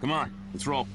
Come on, let's roll.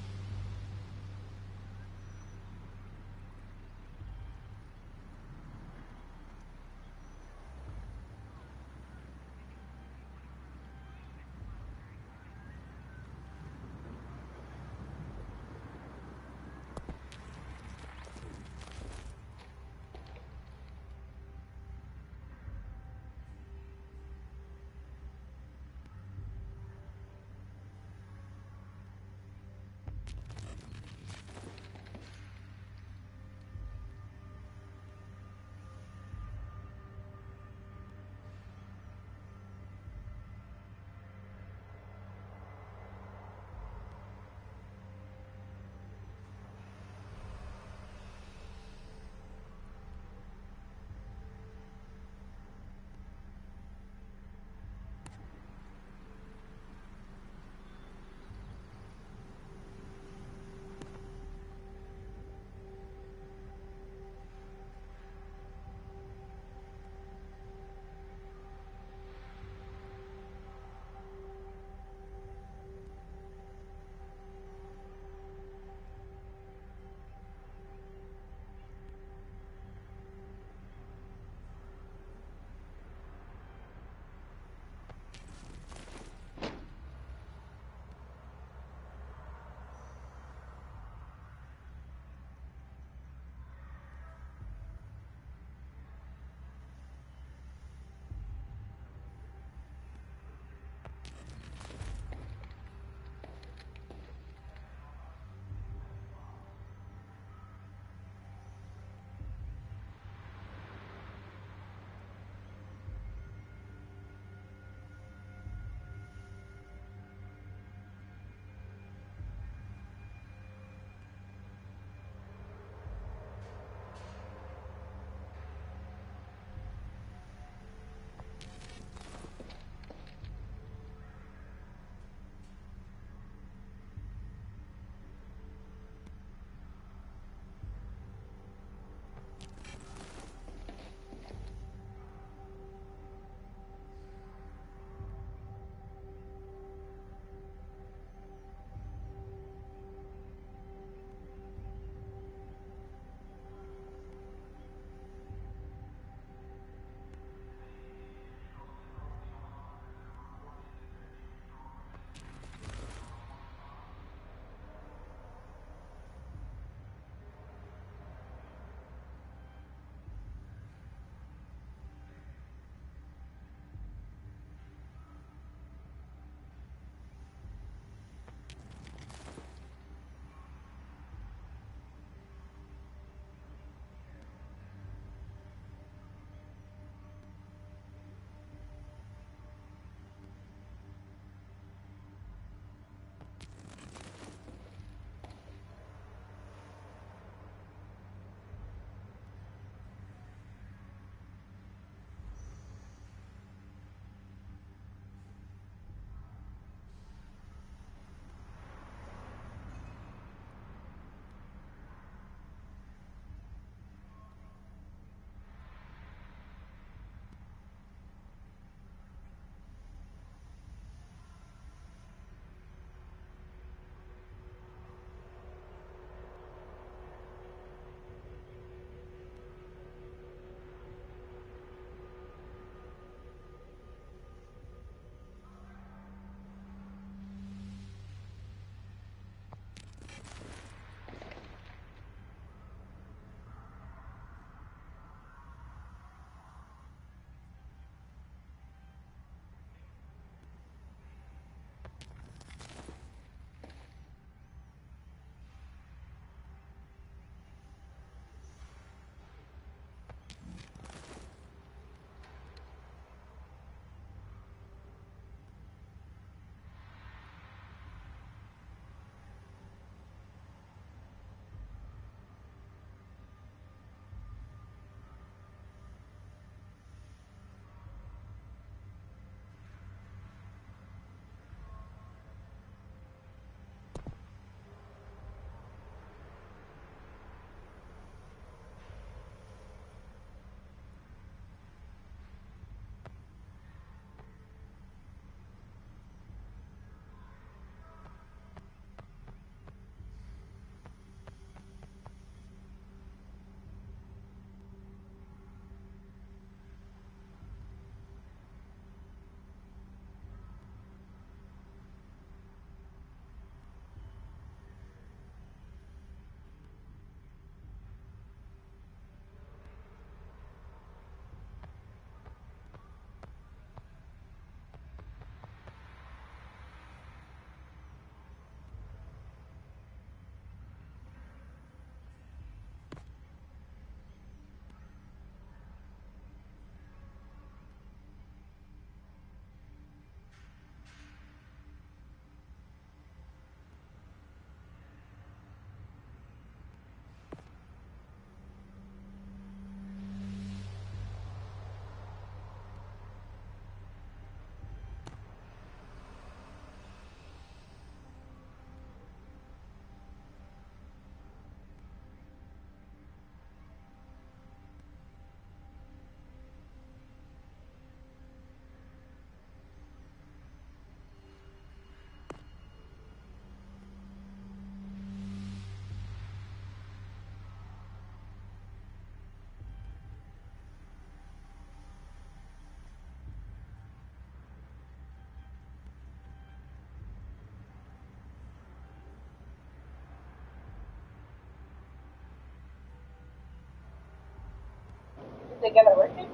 Together working?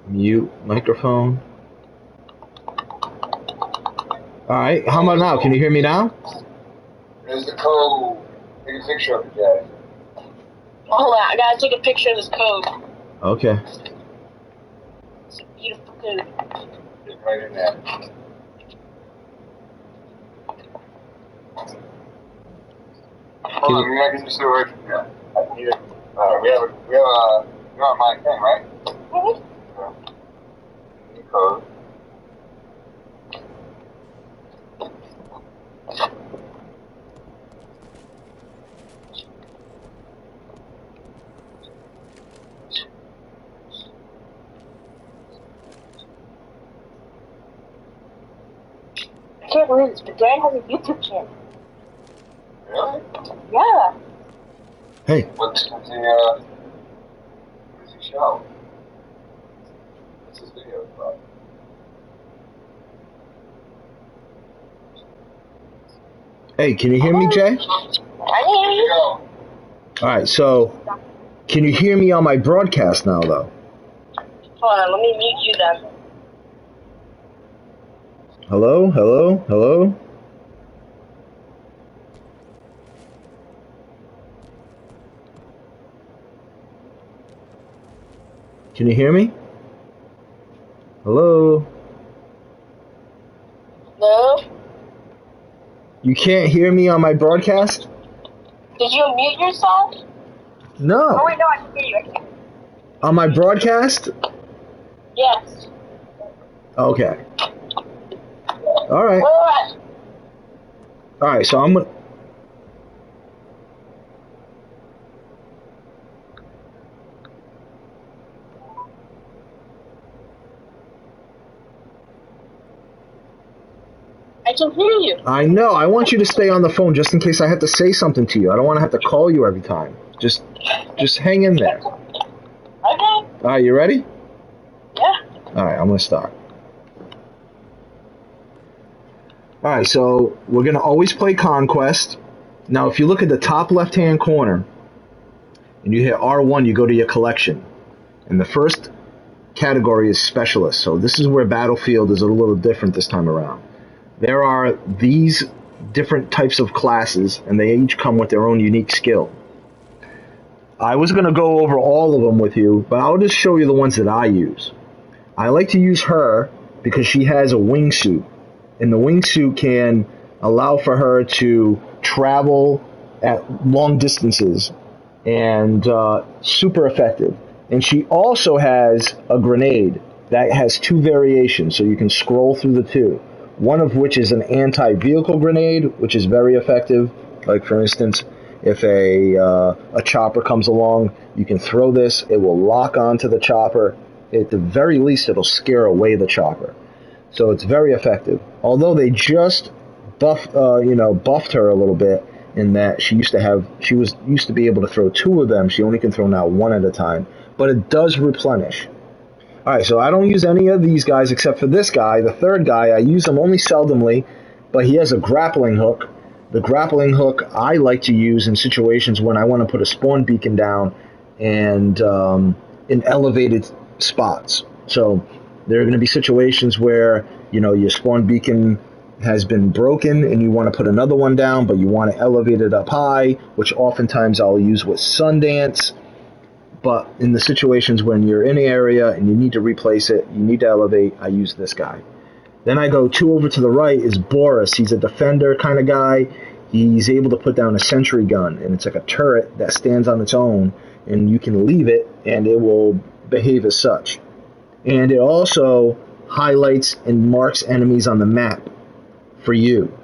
Mute microphone. Alright, how about now? Can you hear me now? There's the code. Take a picture of it, Jay. Hold on, I gotta take a picture of this code. Okay. It's a beautiful code. It's right in there. Hold on, maybe I can just do it right from here. I need it. You're on my thing, right? New code. I can't believe this, but Dan has a YouTube channel. Really? Yeah. Hey. What's the show? What's this video about? Hey, can you hear me, Jay? I can hear you. Go. Alright, so can you hear me on my broadcast now, though? Hold on, let me mute you then. Hello? Hello? Hello? Can you hear me? Hello? No? You can't hear me on my broadcast? Did you mute yourself? No. Oh wait, no, I can hear you. I can hear you. On my broadcast? Yes. Okay. Alright. What? Alright, so I'm gonna... I can hear you. I know. I want you to stay on the phone just in case I have to say something to you. I don't want to have to call you every time. Just hang in there. Okay. Alright, you ready? Yeah. Alright, I'm going to start. Alright, so we're going to always play Conquest. Now, if you look at the top left-hand corner, and you hit R1, you go to your collection. And the first category is Specialist. So this is where Battlefield is a little different this time around. There are these different types of classes, and they each come with their own unique skill. I was going to go over all of them with you, but I'll just show you the ones that I use. I like to use her because she has a wingsuit, and the wingsuit can allow for her to travel at long distances, and super effective. And she also has a grenade that has two variations, so you can scroll through the two. One of which is an anti-vehicle grenade, which is very effective. Like, for instance, if a chopper comes along, you can throw this. It will lock onto the chopper. At the very least, it'll scare away the chopper. So it's very effective. Although they just buffed her a little bit in that she used to be able to throw two of them. She only can throw now one at a time. But it does replenish. Alright, so I don't use any of these guys except for this guy, the third guy. I use him only seldomly, but he has a grappling hook. The grappling hook I like to use in situations when I want to put a spawn beacon down and in elevated spots. So there are going to be situations where, your spawn beacon has been broken and you want to put another one down, but you want to elevate it up high, which oftentimes I'll use with Sundance. But in the situations when you're in an area and you need to replace it, you need to elevate, I use this guy. Then I go two over to the right is Boris. He's a defender kind of guy. He's able to put down a sentry gun, and it's like a turret that stands on its own, and you can leave it, and it will behave as such. And it also highlights and marks enemies on the map for you.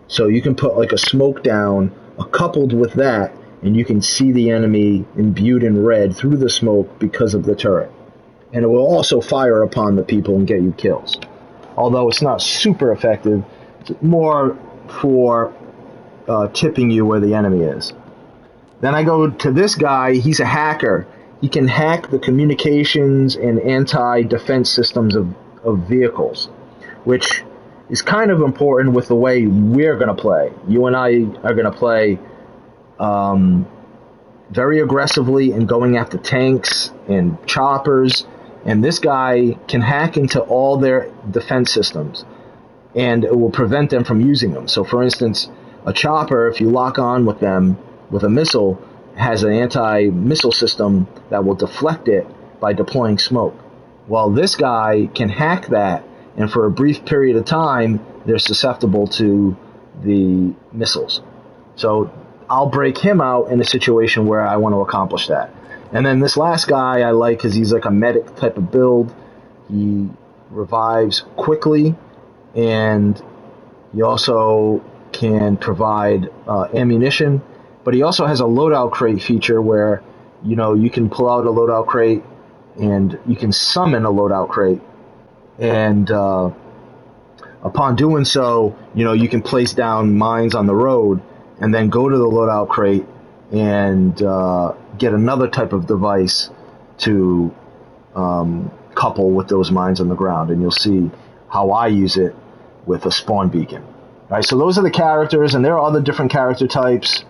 So you can put like a smoke down coupled with that, and you can see the enemy imbued in red through the smoke because of the turret. And it will also fire upon the people and get you kills. Although it's not super effective, it's more for tipping you where the enemy is. Then I go to this guy. He's a hacker. He can hack the communications and anti-defense systems of vehicles, which is kind of important with the way we're going to play. You and I are going to play very aggressively and going after tanks and choppers. And this guy can hack into all their defense systems, and it will prevent them from using them. So, for instance, a chopper, if you lock on with them with a missile, has an anti-missile system that will deflect it by deploying smoke. Well, this guy can hack that, and for a brief period of time, they're susceptible to the missiles. So I'll break him out in a situation where I want to accomplish that. And then this last guy I like because he's like a medic type of build. He revives quickly, and he also can provide ammunition. But he also has a loadout crate feature where, you can pull out a loadout crate and you can summon a loadout crate. And upon doing so, you can place down mines on the road and then go to the loadout crate and get another type of device to couple with those mines on the ground. And you'll see how I use it with a spawn beacon. All right, so those are the characters, and there are other different character types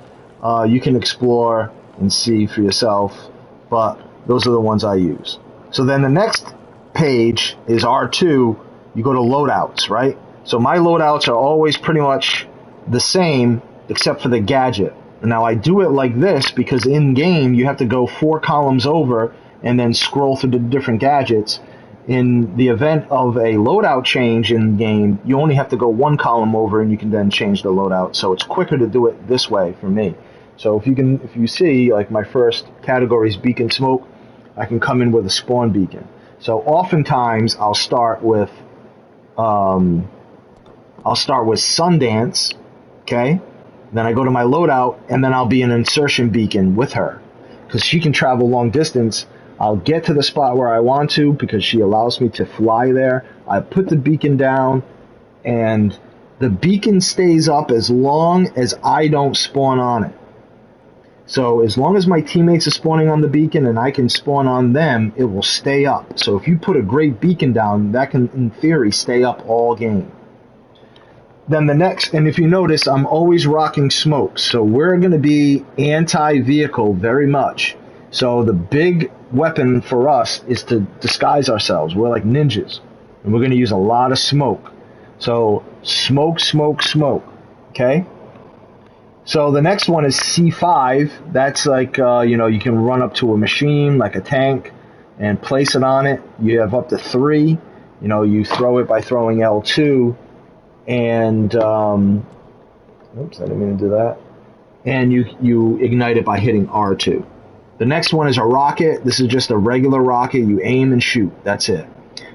you can explore and see for yourself, but those are the ones I use. So then the next page is R2. You go to loadouts, right? So my loadouts are always pretty much the same except for the gadget. Now I do it like this because in game you have to go 4 columns over and then scroll through the different gadgets. In the event of a loadout change in game, you only have to go 1 column over and you can then change the loadout. So it's quicker to do it this way for me. So if you see, like my first category is beacon smoke, I can come in with a spawn beacon. So oftentimes I'll start with Sundance, okay? Then I go to my loadout, and then I'll be an insertion beacon with her, because she can travel long distance. I'll get to the spot where I want to because she allows me to fly there. I put the beacon down, and the beacon stays up as long as I don't spawn on it. So as long as my teammates are spawning on the beacon and I can spawn on them, it will stay up. So if you put a great beacon down, that can, in theory, stay up all game. Then the next, and if you notice, I'm always rocking smokes. So we're going to be anti-vehicle very much. So the big weapon for us is to disguise ourselves. We're like ninjas. And we're going to use a lot of smoke. So smoke, smoke, smoke. Okay? So the next one is C5. That's like, you can run up to a machine like a tank and place it on it. You have up to 3. You throw it by throwing L2. And, oops, I didn't mean to do that. And you ignite it by hitting R2. The next one is a rocket. This is just a regular rocket. You aim and shoot. That's it.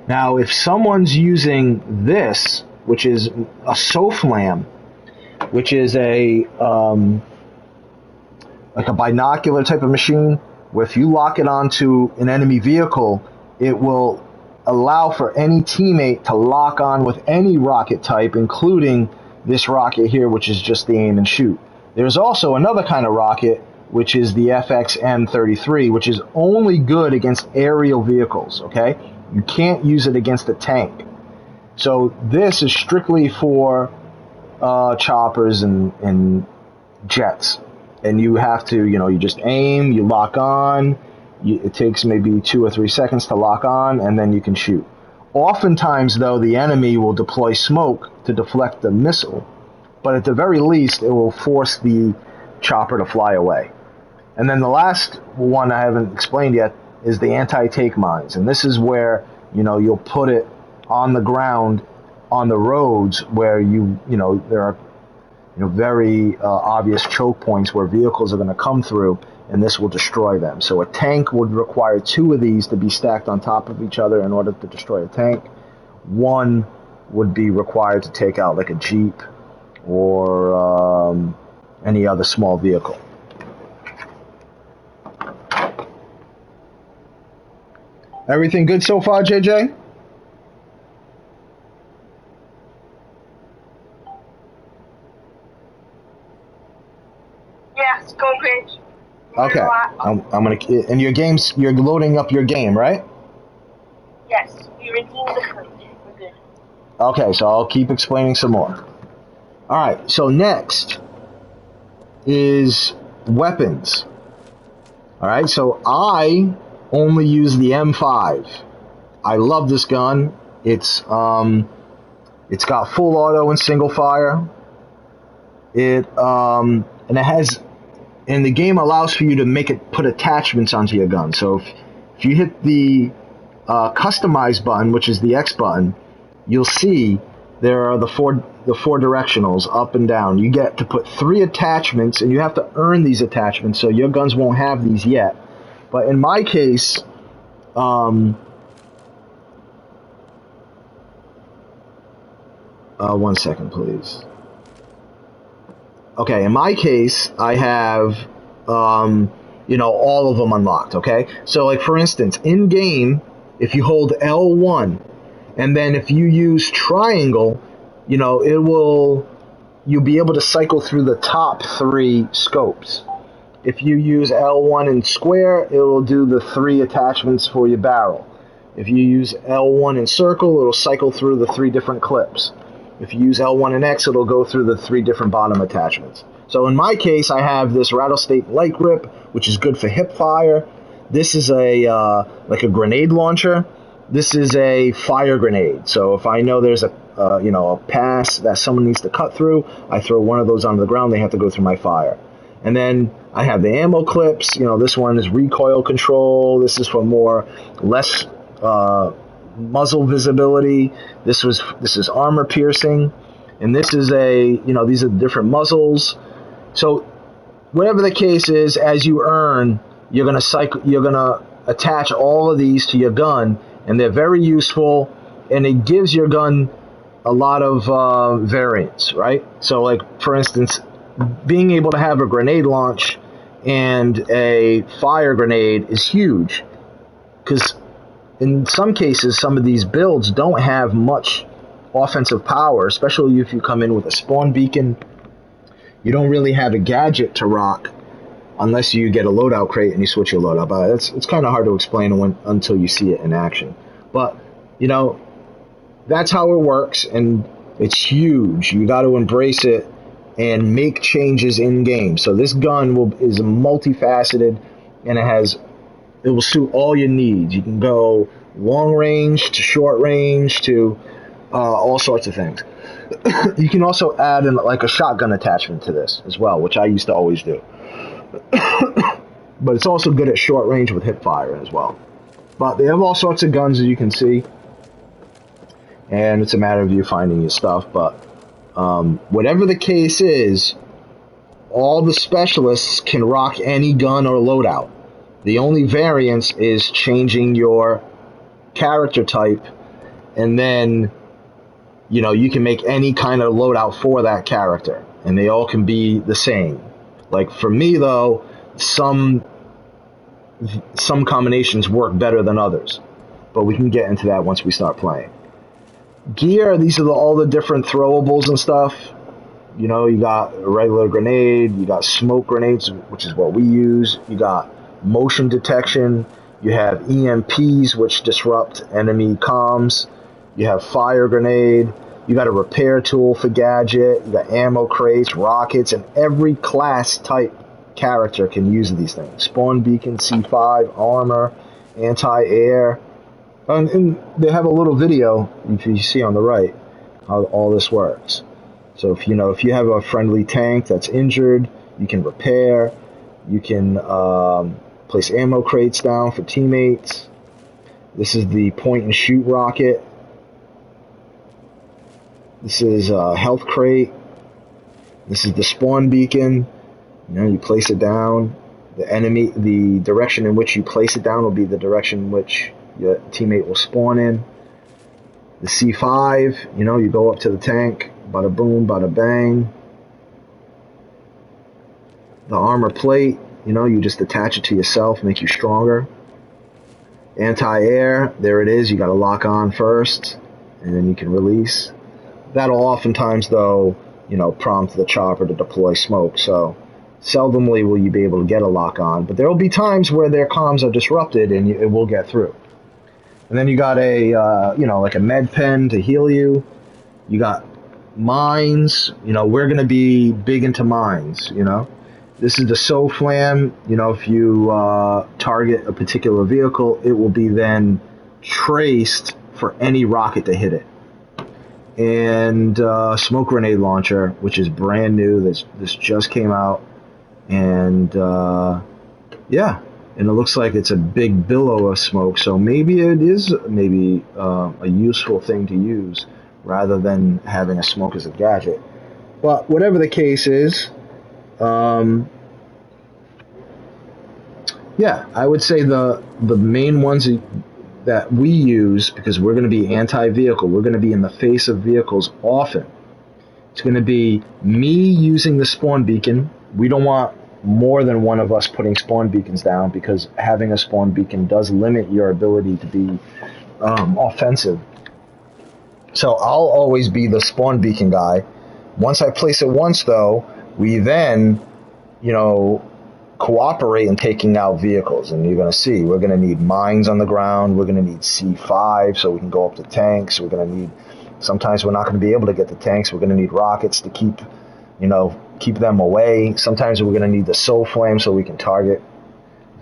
Now, if someone's using this, which is a SOFLAM, which is a like a binocular type of machine, where if you lock it onto an enemy vehicle, it will allow for any teammate to lock on with any rocket type, including this rocket here, which is just the aim and shoot. There's also another kind of rocket, which is the FXM-33, which is only good against aerial vehicles, okay? You can't use it against a tank. So this is strictly for choppers and jets. And you have to, you just aim, you lock on. It takes maybe 2 or 3 seconds to lock on, and then you can shoot. Oftentimes, though, the enemy will deploy smoke to deflect the missile, but at the very least, it will force the chopper to fly away. And then the last one I haven't explained yet is the anti-take mines, and this is where you'll put it on the ground on the roads where there are very obvious choke points where vehicles are going to come through, and this will destroy them. So a tank would require 2 of these to be stacked on top of each other in order to destroy a tank. 1 would be required to take out like a Jeep or any other small vehicle. Everything good so far, JJ? Yes, going great. Okay, I'm gonna. And your games, you're loading up your game, right? Yes, we redeemed the fruit. We're good. Okay, so I'll keep explaining some more. All right, so next is weapons. All right, so I only use the M5. I love this gun. It's got full auto and single fire. And it has, and the game allows for you to put attachments onto your gun. So if you hit the customize button, which is the X button, you'll see there are the four directionals, up and down. You get to put 3 attachments, and you have to earn these attachments, so your guns won't have these yet. But in my case, one second, please. Okay, in my case, I have, all of them unlocked, okay? So, like, for instance, in-game, if you hold L1, and then if you use triangle, you'll be able to cycle through the top 3 scopes. If you use L1 and square, it will do the 3 attachments for your barrel. If you use L1 and circle, it'll cycle through the 3 different clips. If you use L1 and X, it'll go through the 3 different bottom attachments. So in my case, I have this Rattlesnake Light Grip, which is good for hip fire. This is like a grenade launcher. This is a fire grenade. So if I know there's a pass that someone needs to cut through, I throw one of those onto the ground. They have to go through my fire. And then I have the ammo clips. This one is recoil control. This is for less muzzle visibility. This is armor piercing, and this is these are different muzzles. So whatever the case is, as you earn, you're gonna attach all of these to your gun, and they're very useful, and it gives your gun a lot of variance, right? So, like, for instance, being able to have a grenade launch and a fire grenade is huge, because in some cases, some of these builds don't have much offensive power, especially if you come in with a spawn beacon. You don't really have a gadget to rock unless you get a loadout crate and you switch your loadout. But it's kind of hard to explain until you see it in action. But, that's how it works, and it's huge. You got to embrace it and make changes in game. So this gun is multifaceted, and it will suit all your needs. You can go long range to short range to all sorts of things. You can also add in like a shotgun attachment to this as well, which I used to always do. But it's also good at short range with hip fire as well. But they have all sorts of guns, as you can see, and it's a matter of you finding your stuff. But whatever the case is, all the specialists can rock any gun or loadout. The only variance is changing your character type, and then you can make any kind of loadout for that character, and they all can be the same. Like for me though, some combinations work better than others, but we can get into that once we start playing. Gear, these are all the different throwables and stuff. You got a regular grenade, you got smoke grenades, which is what we use, you got motion detection, you have EMPs, which disrupt enemy comms, you have fire grenade, you got a repair tool for gadget, you got ammo crates, rockets, and every class type character can use these things. Spawn beacon, C5, armor, anti-air, and they have a little video, if you see on the right, how all this works. So if you have a friendly tank that's injured, you can repair, you can place ammo crates down for teammates. This is the point and shoot rocket. This is a health crate. This is the spawn beacon. You place it down. The direction in which you place it down will be the direction in which your teammate will spawn in. The C5, you go up to the tank, bada boom, bada bang. The armor plate, you just attach it to yourself, make you stronger. Anti-air, there it is, you gotta lock on first, and then you can release. That'll oftentimes, though, prompt the chopper to deploy smoke, so seldomly will you be able to get a lock on, but there will be times where their comms are disrupted and it will get through. And then you got like a med pen to heal you. You got mines, we're going to be big into mines, This is the SO Flam. You know, if you target a particular vehicle, it will be then traced for any rocket to hit it. And smoke grenade launcher, which is brand new. This just came out, and yeah, and it looks like it's a big billow of smoke. So maybe it is a useful thing to use rather than having a smoke as a gadget. But whatever the case is, yeah, I would say the main ones that we use, because we're going to be anti-vehicle, we're going to be in the face of vehicles often. It's going to be me using the spawn beacon. We don't want more than one of us putting spawn beacons down, because having a spawn beacon does limit your ability to be offensive. So I'll always be the spawn beacon guy. Once I place it once, though, we then, cooperate in taking out vehicles. And you're going to see, we're going to need mines on the ground. We're going to need C5 so we can go up to tanks. We're going to need, sometimes we're not going to be able to get the tanks. We're going to need rockets to keep them away. Sometimes we're going to need the SO Flam so we can target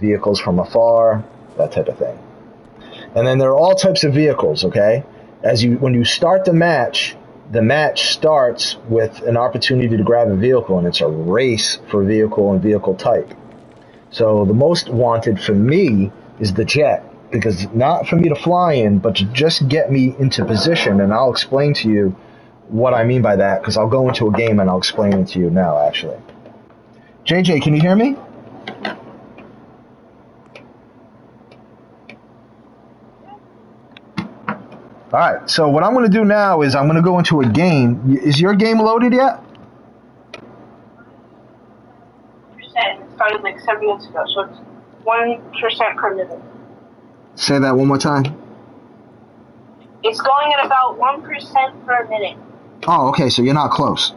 vehicles from afar, that type of thing. And then there are all types of vehicles, okay? When you start the match starts with an opportunity to grab a vehicle, and it's a race for vehicle and vehicle type. So the most wanted for me is the jet, because not for me to fly in, but to just get me into position, and I'll explain to you what I mean by that, because I'll go into a game and I'll explain it to you now, actually. JJ, can you hear me? All right, so what I'm going to do now is I'm going to go into a game. Is your game loaded yet? It started like 7 minutes ago, so it's 1% per minute. Say that one more time. It's going at about 1% per minute. Oh, okay, so you're not close.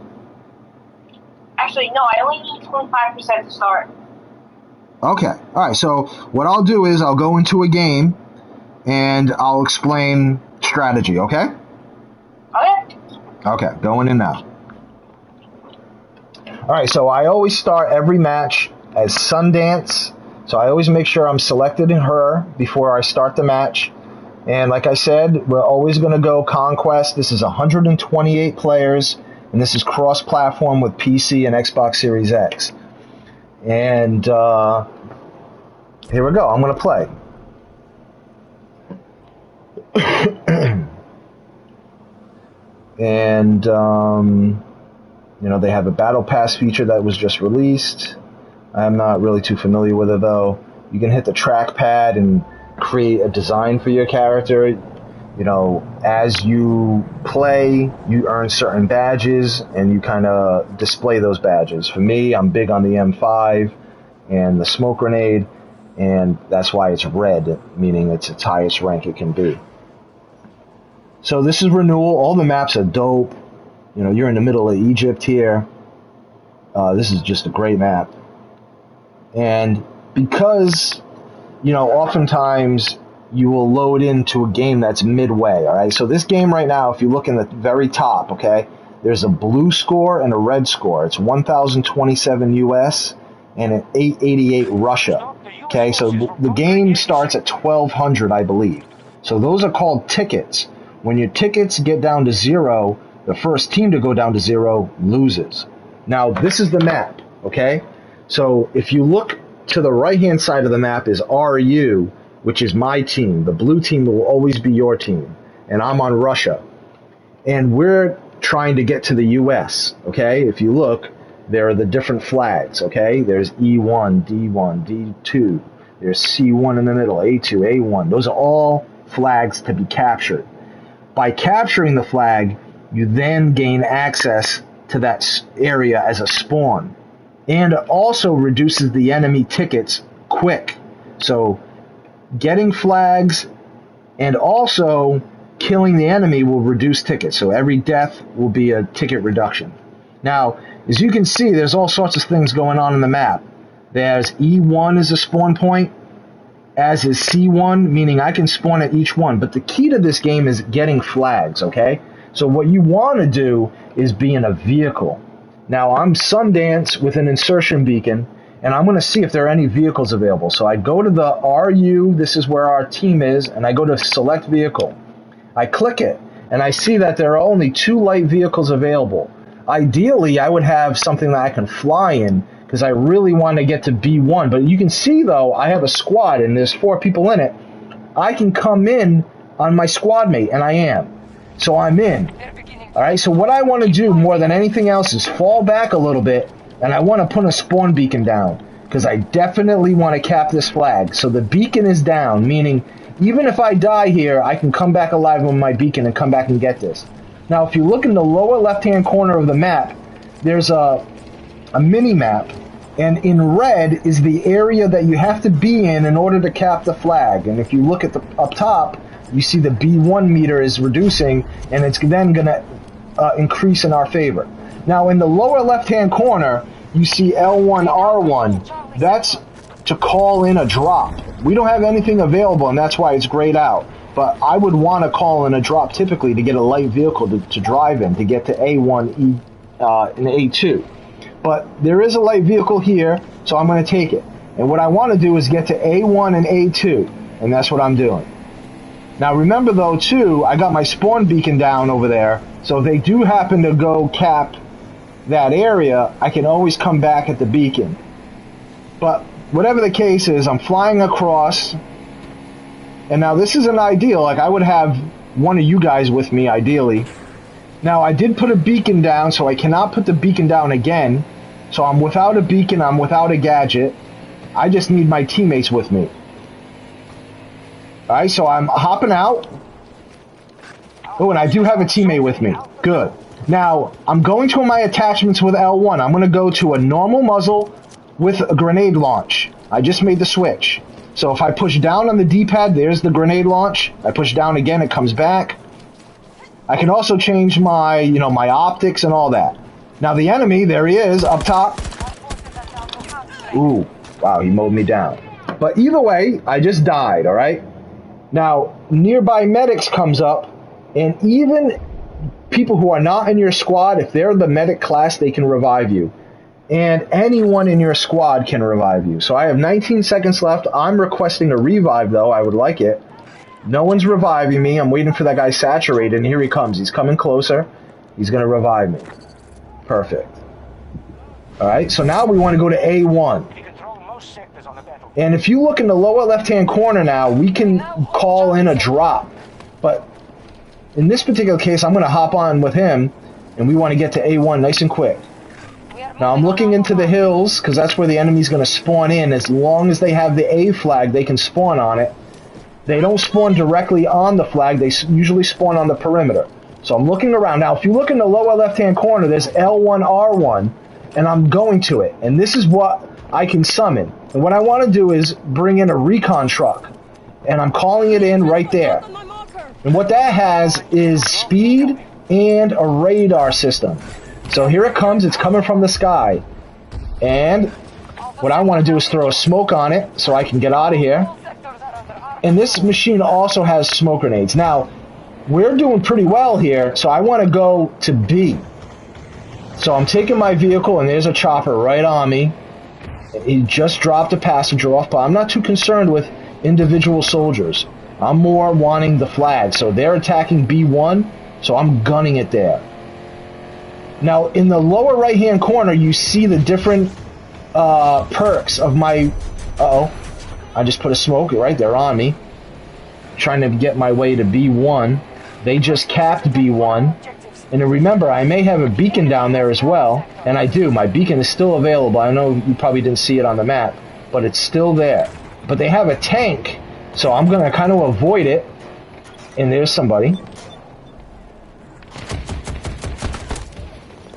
Actually, no, I only need 25% to start. Okay, all right, so what I'll do is I'll go into a game and I'll explain strategy, okay? Okay. Okay, going in now. All right, so I always start every match as Sundance. So I always make sure I'm selected in her before I start the match. And like I said, we're always going to go Conquest. This is 128 players, and this is cross-platform with PC and Xbox Series X. And here we go. I'm going to play. And they have a battle pass feature that was just released. I'm not really too familiar with it, though. You can hit the trackpad and create a design for your character. As you play, you earn certain badges, and you kind of display those badges. For me, I'm big on the M5 and the smoke grenade, and that's why it's red, meaning it's its highest rank it can be. So this is Renewal. All the maps are dope. You're in the middle of Egypt here. This is just a great map. And because, oftentimes you will load into a game that's midway, all right? So this game right now, if you look in the very top, okay, there's a blue score and a red score. It's 1,027 US and an 888 Russia, okay? So the game starts at 1,200, I believe. So those are called tickets. When your tickets get down to 0, the first team to go down to 0 loses. Now, this is the map, okay? So if you look to the right-hand side of the map is RU, which is my team. The blue team will always be your team. And I'm on Russia. And we're trying to get to the US, okay? If you look, there are the different flags, okay? There's E1, D1, D2. There's C1 in the middle, A2, A1. Those are all flags to be captured. By capturing the flag, you then gain access to that area as a spawn. And it also reduces the enemy tickets quick. So getting flags and also killing the enemy will reduce tickets. So every death will be a ticket reduction. Now, as you can see, there's all sorts of things going on in the map. There's E1 as a spawn point, as is C1, meaning I can spawn at each one. But the key to this game is getting flags, okay? So what you want to do is be in a vehicle. Now I'm Sundance with an insertion beacon, and I'm going to see if there are any vehicles available. So I go to the RU, this is where our team is, and I go to select vehicle. I click it, and I see that there are only 2 light vehicles available. Ideally, I would have something that I can fly in, because I really want to get to B1. But you can see, though, I have a squad, and there's 4 people in it. I can come in on my squad mate, and I am. So I'm in. All right, so what I want to do more than anything else is fall back a little bit, and I want to put a spawn beacon down, because I definitely want to cap this flag. So the beacon is down, meaning even if I die here, I can come back alive with my beacon and come back and get this. Now, if you look in the lower left-hand corner of the map, there's a mini-map, and in red is the area that you have to be in order to cap the flag. And if you look at the up top, you see the B1 meter is reducing, and it's then going to increase in our favor. Now, in the lower left-hand corner, you see L1R1. That's to call in a drop. We don't have anything available, and that's why it's grayed out. But I would want to call in a drop typically to get a light vehicle to drive in, to get to A1 and A2. But there is a light vehicle here, so I'm going to take it. And what I want to do is get to A1 and A2, and that's what I'm doing. Now remember though, too, I got my spawn beacon down over there, so if they do happen to go cap that area, I can always come back at the beacon. But whatever the case is, I'm flying across, and now this isn't ideal. Like, I would have one of you guys with me, ideally. Now, I did put a beacon down, so I cannot put the beacon down again. So I'm without a beacon, I'm without a gadget. I just need my teammates with me. Alright, so I'm hopping out. Oh, and I do have a teammate with me. Good. Now, I'm going to my attachments with L1. I'm going to go to a normal muzzle with a grenade launch. I just made the switch. So if I push down on the D-pad, there's the grenade launch. I push down again, it comes back. I can also change my, my optics and all that. Now the enemy, there he is, up top. Ooh, wow, he mowed me down. But either way, I just died, alright? Now, nearby medics comes up, and even people who are not in your squad, if they're the medic class, they can revive you. And anyone in your squad can revive you. So I have 19 seconds left. I'm requesting a revive, though. I would like it. No one's reviving me. I'm waiting for that guy saturated, and here he comes. He's coming closer. He's going to revive me. Perfect. Alright, so now we want to go to A1. And if you look in the lower left-hand corner now, we can call in a drop. But in this particular case, I'm going to hop on with him, and we want to get to A1 nice and quick. Now I'm looking into the hills, because that's where the enemy's going to spawn in. As long as they have the A flag, they can spawn on it. They don't spawn directly on the flag, they usually spawn on the perimeter. So I'm looking around. Now, if you look in the lower left-hand corner, there's L1R1, and I'm going to it. And this is what I can summon. And what I want to do is bring in a recon truck. And I'm calling it in right there. And what that has is speed and a radar system. So here it comes. It's coming from the sky. And what I want to do is throw a smoke on it so I can get out of here. And this machine also has smoke grenades. Now, we're doing pretty well here, so I want to go to B. So I'm taking my vehicle, and there's a chopper right on me. He just dropped a passenger off, but I'm not too concerned with individual soldiers. I'm more wanting the flag. So they're attacking B1, so I'm gunning it there. Now, in the lower right-hand corner, you see the different perks of my... Uh-oh. I just put a smoke right there on me. Trying to get my way to B1. They just capped B1. And remember, I may have a beacon down there as well. And I do. My beacon is still available. I know you probably didn't see it on the map. But it's still there. But they have a tank. So I'm going to kind of avoid it. And there's somebody.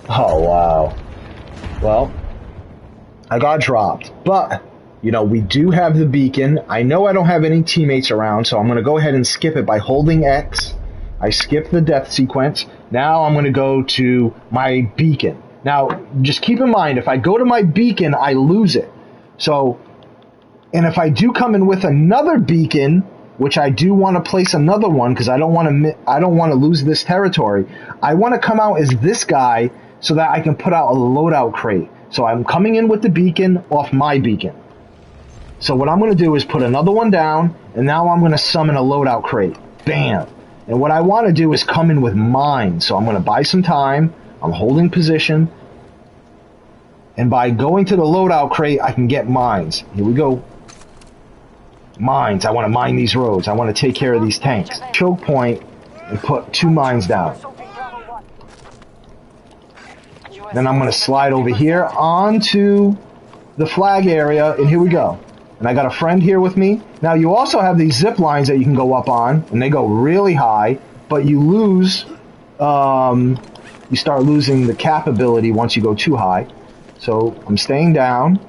Oh, wow. Well, I got dropped. But... we do have the beacon. I know I don't have any teammates around, so I'm going to go ahead and skip it by holding X. I skip the death sequence. Now I'm going to go to my beacon. Now, just keep in mind, if I go to my beacon, I lose it. So, and if I do come in with another beacon, which I do want to place another one because I don't want to lose this territory. I want to come out as this guy so that I can put out a loadout crate. So I'm coming in with the beacon off my beacon. So what I'm going to do is put another one down, and now I'm going to summon a loadout crate. Bam! And what I want to do is come in with mines. So I'm going to buy some time. I'm holding position. And by going to the loadout crate, I can get mines. Here we go. Mines. I want to mine these roads. I want to take care of these tanks. Choke point and put 2 mines down. Then I'm going to slide over here onto the flag area, and here we go. And I got a friend here with me. Now you also have these zip lines that you can go up on, and they go really high, but you lose, you start losing the cap ability once you go too high. So I'm staying down.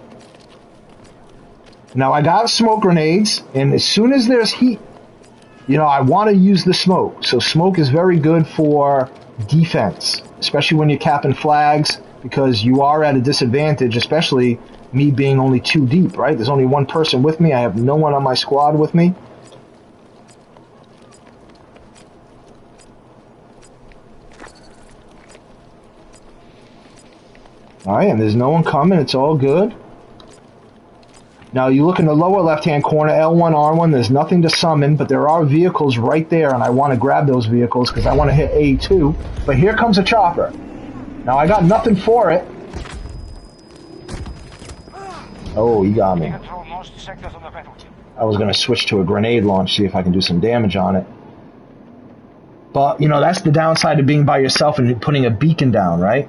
Now I got smoke grenades, and as soon as there's heat, you know, I want to use the smoke. So smoke is very good for defense, especially when you're capping flags, because you are at a disadvantage, especially me being only 2 deep, right? There's only 1 person with me. I have no one on my squad with me. Alright, and there's no one coming. It's all good. Now, you look in the lower left-hand corner, L1, R1, there's nothing to summon, but there are vehicles right there, and I want to grab those vehicles because I want to hit A2. But here comes a chopper. Now, I got nothing for it. Oh, he got me. I was going to switch to a grenade launch, see if I can do some damage on it. But, you know, that's the downside of being by yourself and putting a beacon down, right?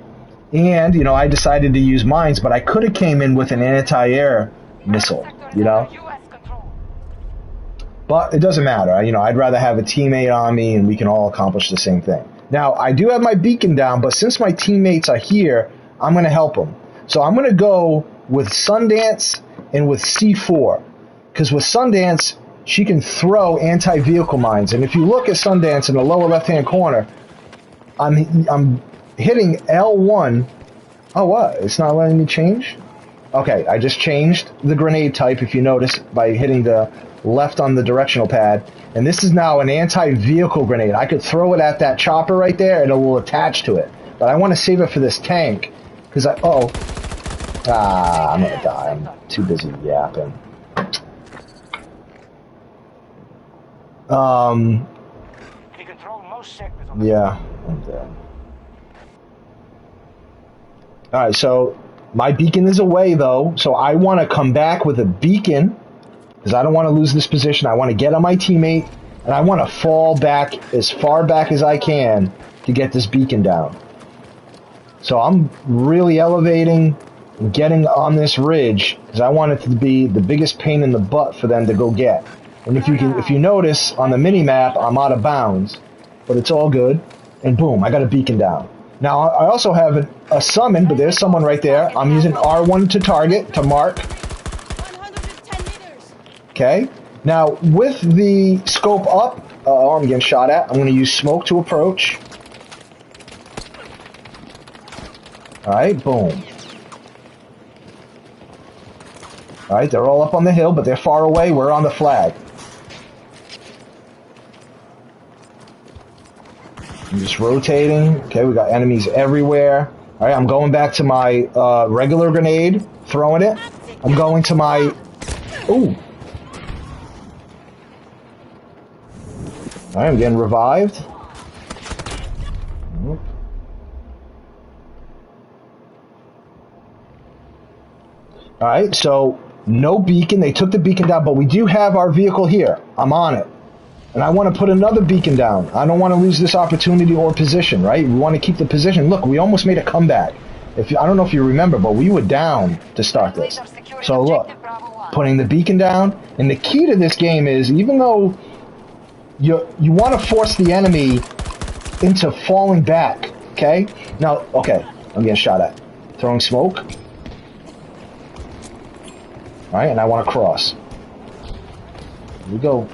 And, you know, I decided to use mines, but I could have came in with an anti-air missile, you know? But it doesn't matter. You know, I'd rather have a teammate on me and we can all accomplish the same thing. Now, I do have my beacon down, but since my teammates are here, I'm going to help them. So I'm going to go with Sundance and with C4. Because with Sundance, she can throw anti-vehicle mines. And if you look at Sundance in the lower left-hand corner, I'm hitting L1. Oh, what? It's not letting me change? Okay, I just changed the grenade type, if you notice, by hitting the left on the directional pad. And this is now an anti-vehicle grenade. I could throw it at that chopper right there, and it will attach to it. But I want to save it for this tank, because I'm going to die. I'm too busy yapping. Yeah, I'm dead. Alright, so my beacon is away, though, so I want to come back with a beacon, because I don't want to lose this position. I want to get on my teammate, and I want to fall back as far back as I can to get this beacon down. So I'm really elevating and getting on this ridge, because I want it to be the biggest pain in the butt for them to go get. And if you notice, on the mini-map, I'm out of bounds, but it's all good. And boom, I got a beacon down. Now, I also have a summon, but there's someone right there. I'm using R1 to target, to mark. 110 meters. Okay. Now, with the scope up, I'm getting shot at. I'm going to use smoke to approach. Alright, boom. Alright, they're all up on the hill, but they're far away. We're on the flag. I'm just rotating. Okay, we got enemies everywhere. Alright, I'm going back to my regular grenade, throwing it. I'm going to my... Ooh. Alright, I'm getting revived. Alright, so no beacon. They took the beacon down, but we do have our vehicle here. I'm on it. And I want to put another beacon down. I don't want to lose this opportunity or position, right? We want to keep the position. Look, we almost made a comeback. I don't know if you remember, but we were down to start this. So look, putting the beacon down. And the key to this game is, even though you want to force the enemy into falling back, okay? Now, okay, I'm getting shot at. Throwing smoke. All right, and I want to cross. Here we go.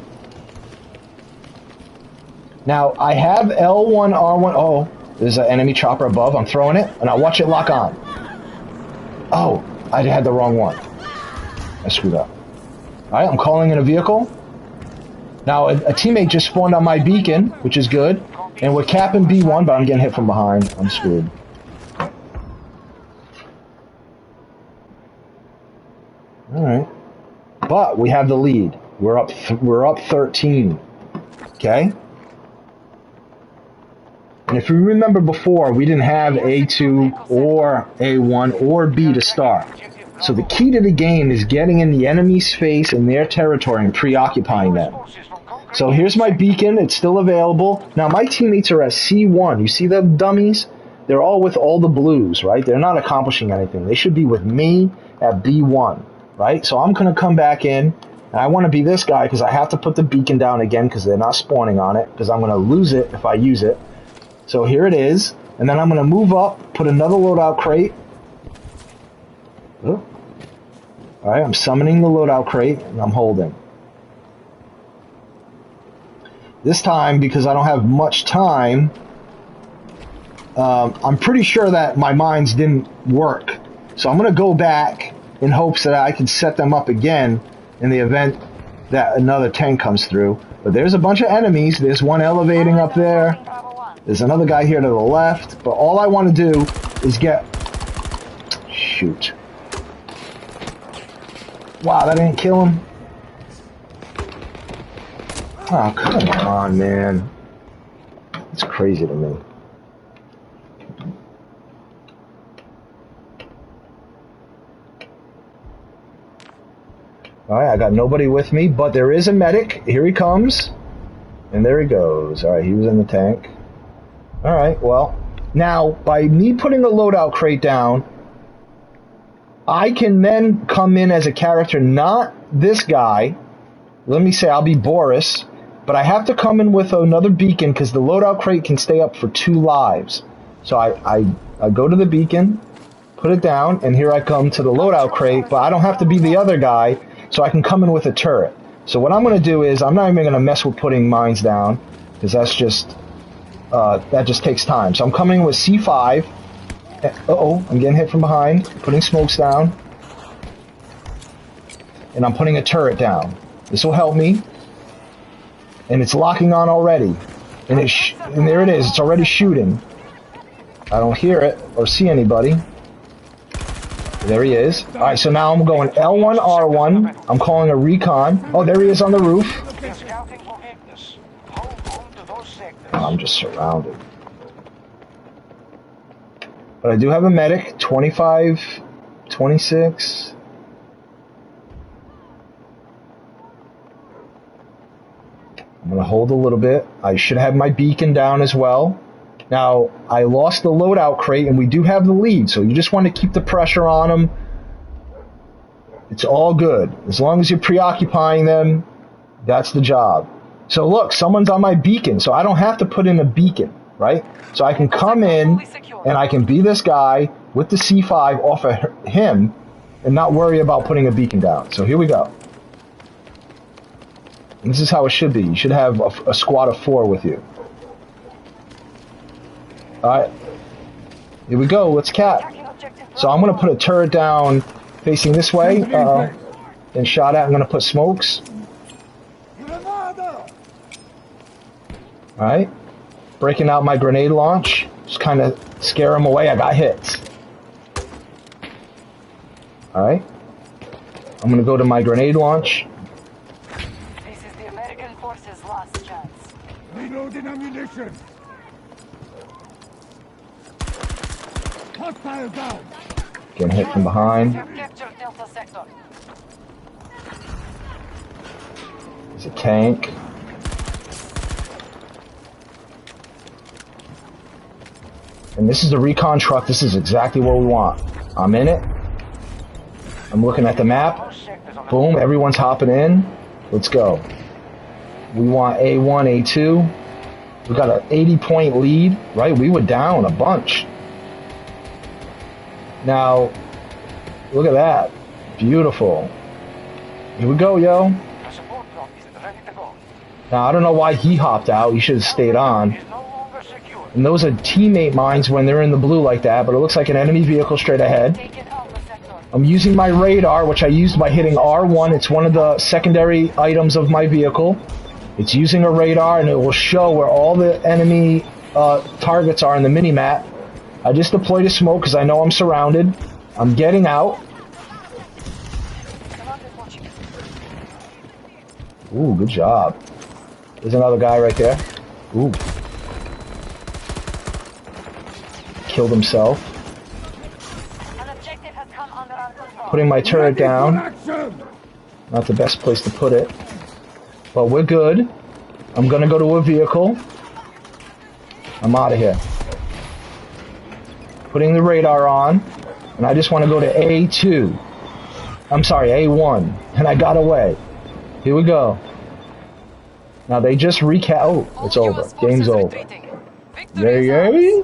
Now, I have L1, R1. Oh, there's an enemy chopper above. I'm throwing it, and I'll watch it lock on. Oh, I had the wrong one. I screwed up. All right, I'm calling in a vehicle. Now, a teammate just spawned on my beacon, which is good. And we're capping B1, but I'm getting hit from behind. I'm screwed. but we have the lead. We're up 13. Okay? And if you remember before, we didn't have A2 or A1 or B to start. So the key to the game is getting in the enemy's face and their territory and preoccupying them. So here's my beacon. It's still available. Now my teammates are at C1. You see the dummies? They're all with all the blues, right? They're not accomplishing anything. They should be with me at B1, right? So I'm going to come back in, and I want to be this guy because I have to put the beacon down again because they're not spawning on it, because I'm going to lose it if I use it. So here it is, and then I'm going to move up, put another loadout crate. Oh. All right, I'm summoning the loadout crate, and I'm holding. This time, because I don't have much time, I'm pretty sure that my mines didn't work. So I'm going to go back in hopes that I can set them up again in the event that another tank comes through. But there's a bunch of enemies. There's one elevating up there. There's another guy here to the left. But all I want to do is get... Shoot. Wow, that didn't kill him. Oh, come on, man. It's crazy to me. Alright, I got nobody with me, but there is a medic. Here he comes. And there he goes. Alright, he was in the tank. Alright, well, now, by me putting a loadout crate down, I can then come in as a character, not this guy. Let me say I'll be Boris, but I have to come in with another beacon because the loadout crate can stay up for 2 lives. So I go to the beacon, put it down, and here I come to the loadout crate, but I don't have to be the other guy, so I can come in with a turret. So what I'm going to do is, I'm not even going to mess with putting mines down, because that's just, that just takes time. So I'm coming with C5. Uh-oh, I'm getting hit from behind, putting smokes down. And I'm putting a turret down. This will help me. And it's locking on already. And there it is, it's already shooting. I don't hear it or see anybody. There he is. Alright, so now I'm going L1, R1. I'm calling a recon. Oh, there he is on the roof. Oh, I'm just surrounded. But I do have a medic. 25, 26. I'm going to hold a little bit. I should have my beacon down as well. Now, I lost the loadout crate, and we do have the lead, so you just want to keep the pressure on them. It's all good. As long as you're preoccupying them, that's the job. So look, someone's on my beacon, so I don't have to put in a beacon, right? So I can come in, and I can be this guy with the C5 off of him, and not worry about putting a beacon down. So here we go. And this is how it should be. You should have a squad of 4 with you. Alright, here we go, let's cap. So I'm going to put a turret down facing this way, and shot at. I'm going to put smokes. Alright, breaking out my grenade launch, just kind of scare them away. I got hits. Alright, I'm going to go to my grenade launch. This is the American forces' last chance. Reloading ammunition! Hostile down! Getting hit from behind. There's a tank. And this is the recon truck. This is exactly what we want. I'm in it. I'm looking at the map. Boom, everyone's hopping in. Let's go. We want A1, A2. We got an 80-point lead, right? We were down a bunch. Now, look at that. Beautiful. Here we go, yo. Now, I don't know why he hopped out. He should have stayed on. And those are teammate mines when they're in the blue like that, but it looks like an enemy vehicle straight ahead. I'm using my radar, which I used by hitting R1. It's one of the secondary items of my vehicle. It's using a radar, and it will show where all the enemy targets are in the mini-map. I just deployed a smoke because I know I'm surrounded. I'm getting out. Ooh, good job. There's another guy right there. Ooh. Killed himself. An objective has come under our control. Putting my turret Ready for down. action! Not the best place to put it. But we're good. I'm gonna go to a vehicle. I'm out of here. Putting the radar on. And I just want to go to A2. I'm sorry, A1. And I got away. Here we go. Now they just recap. Oh, it's over. Game's over. Yay, yay.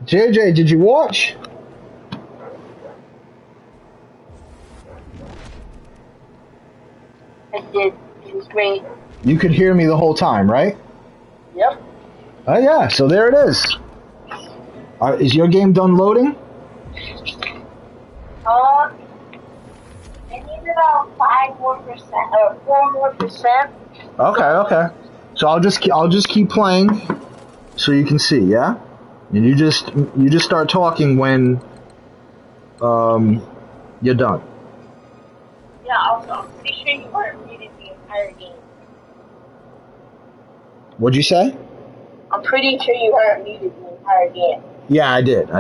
JJ, did you watch? I did. It was great. You could hear me the whole time, right? Yep. Oh yeah, so there it is. Is your game done loading? I need about 5 more percent or 4 more percent. Okay, okay. So I'll just keep playing, so you can see, yeah. And you just start talking when you're done. Yeah. Also, I'm pretty sure you weren't muted the entire game. What'd you say? I'm pretty sure you weren't muted the entire game. Yeah, I did.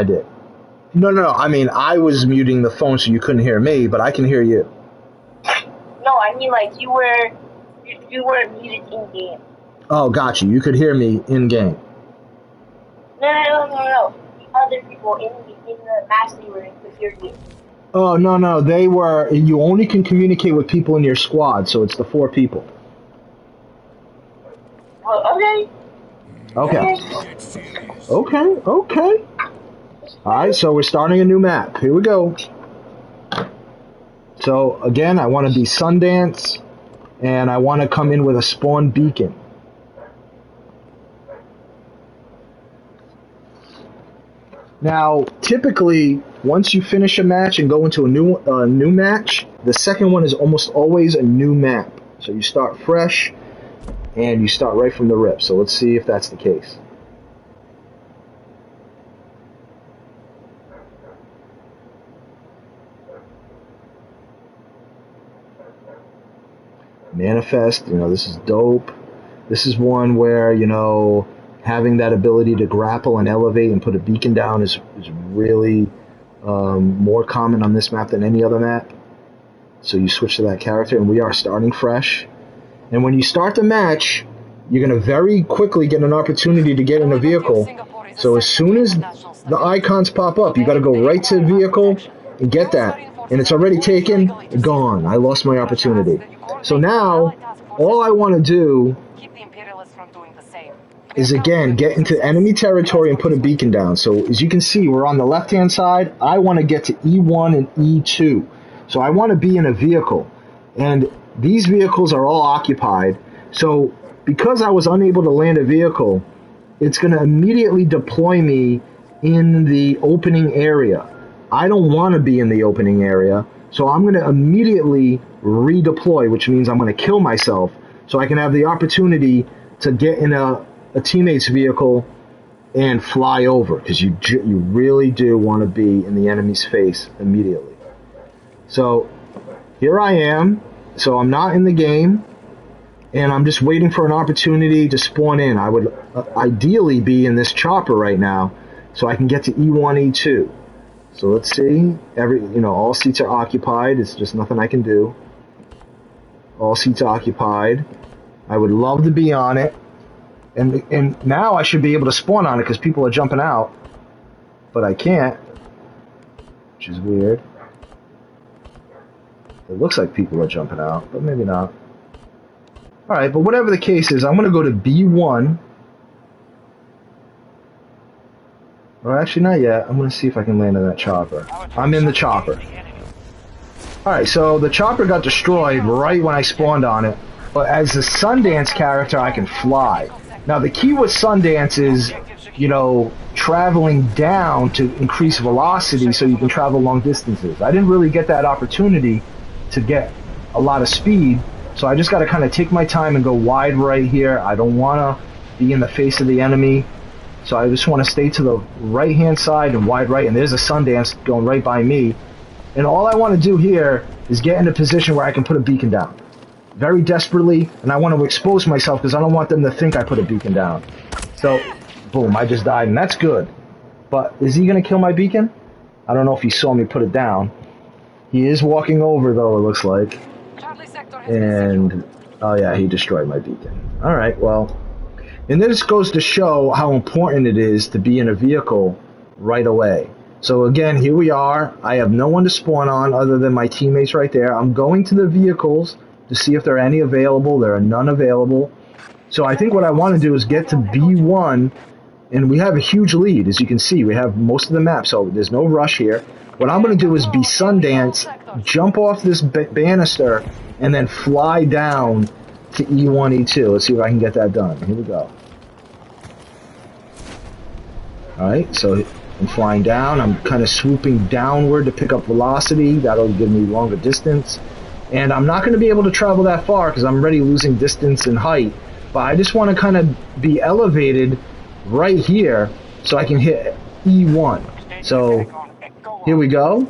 No. I mean, I was muting the phone so you couldn't hear me, but I can hear you. No, I mean like you weren't muted in game. Oh, gotcha. You could hear me in game. No. The other people in the match they were in could hear you. Oh no, they were. You only can communicate with people in your squad, so it's the 4 people. Oh, okay. Okay. Alright, so we're starting a new map. Here we go. So, again, I want to be Sundance, and I want to come in with a spawn beacon. Now, typically, once you finish a match and go into a new match, the second one is almost always a new map. So you start fresh, and you start right from the rip. So let's see if that's the case. Manifest, this is dope. This is one where, having that ability to grapple and elevate and put a beacon down is really more common on this map than any other map. So you switch to that character, and we are starting fresh. And when you start the match, you're going to very quickly get an opportunity to get in a vehicle. So as soon as the icons pop up, you got to go right to the vehicle and get that. And it's already taken, gone. I lost my opportunity. So now, all I want to do is, again, get into enemy territory and put a beacon down. So as you can see, we're on the left-hand side. I want to get to E1 and E2. So I want to be in a vehicle. And these vehicles are all occupied. So because I was unable to land a vehicle, it's going to immediately deploy me in the opening area. I don't want to be in the opening area. So I'm going to immediately redeploy, which means I'm going to kill myself so I can have the opportunity to get in a teammate's vehicle and fly over, because you really do want to be in the enemy's face immediately. So here I am. So I'm not in the game, and I'm just waiting for an opportunity to spawn in. I would ideally be in this chopper right now so I can get to E1, E2. So let's see. All seats are occupied. It's just nothing I can do. All seats are occupied. I would love to be on it. And now I should be able to spawn on it because people are jumping out. But I can't, which is weird. It looks like people are jumping out, but maybe not. Alright, but whatever the case is, I'm going to go to B1. Or actually, not yet. I'm going to see if I can land in that chopper. I'm in the chopper. Alright, so the chopper got destroyed right when I spawned on it. But as a Sundance character, I can fly. Now, the key with Sundance is, traveling down to increase velocity so you can travel long distances. I didn't really get that opportunity to get a lot of speed, so I just got to kind of take my time and go wide right here. I don't want to be in the face of the enemy, so I just want to stay to the right hand side and wide right, and there's a Sundance going right by me, And all I want to do here is get in a position where I can put a beacon down. Very desperately, and I want to expose myself because I don't want them to think I put a beacon down. So, boom, I just died, and that's good. But is he going to kill my beacon? I don't know if he saw me put it down. He is walking over, though, it looks like. Charlie sector has been And, oh yeah, he destroyed my beacon. Alright, well. And this goes to show how important it is to be in a vehicle right away. So again, here we are. I have no one to spawn on other than my teammates right there. I'm going to the vehicles to see if there are any available. There are none available. So I think what I want to do is get to B1, and we have a huge lead. As you can see, we have most of the map, so there's no rush here. What I'm going to do is be Sundance, jump off this banister, and then fly down to E1, E2. Let's see if I can get that done. Here we go. Alright, so I'm flying down. I'm kind of swooping downward to pick up velocity. That'll give me longer distance. And I'm not going to be able to travel that far because I'm already losing distance and height. But I just want to kind of be elevated right here so I can hit E1. So here we go.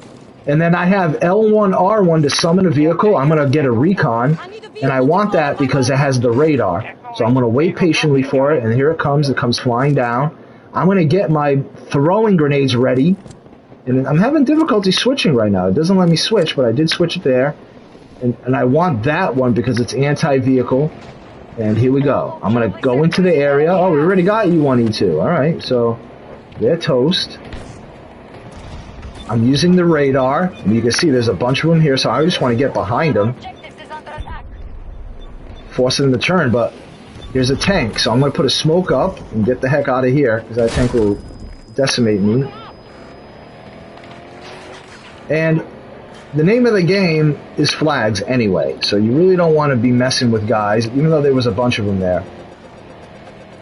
And then I have L1, R1 to summon a vehicle. I'm going to get a recon. And I want that because it has the radar. So I'm going to wait patiently for it. And here it comes. It comes flying down. I'm going to get my throwing grenades ready. And I'm having difficulty switching right now. It doesn't let me switch, but I did switch it there. And I want that one because it's anti-vehicle. And here we go. I'm going to go into the area. Oh, we already got E1, E2. Alright, so they're toast. I'm using the radar. And you can see there's a bunch of them here, so I just want to get behind them. Force them to turn, but there's a tank, so I'm going to put a smoke up and get the heck out of here, because that tank will decimate me. And the name of the game is flags anyway, so you really don't want to be messing with guys, even though there was a bunch of them there.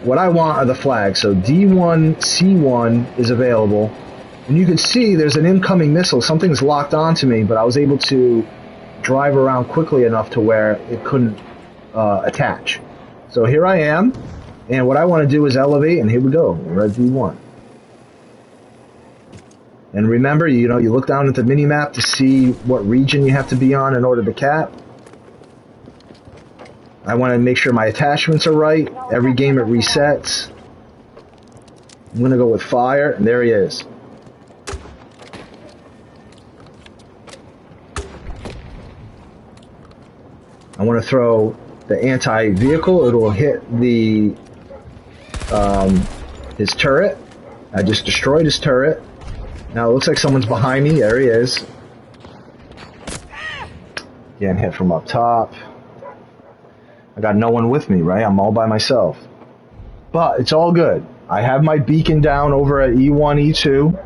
What I want are the flags, so D1, C1 is available. And you can see there's an incoming missile. Something's locked onto me, but I was able to drive around quickly enough to where it couldn't attach. So here I am, and what I want to do is elevate, and here we go. We're at D1. And remember, you know, you look down at the mini-map to see what region you have to be on in order to cap. I want to make sure my attachments are right. Every game it resets. I'm going to go with fire, and there he is. I want to throw the anti-vehicle. It'll hit the his turret. I just destroyed his turret. Now it looks like someone's behind me. There he is. Getting hit from up top. I got no one with me, right? I'm all by myself. But it's all good. I have my beacon down over at E1, E2.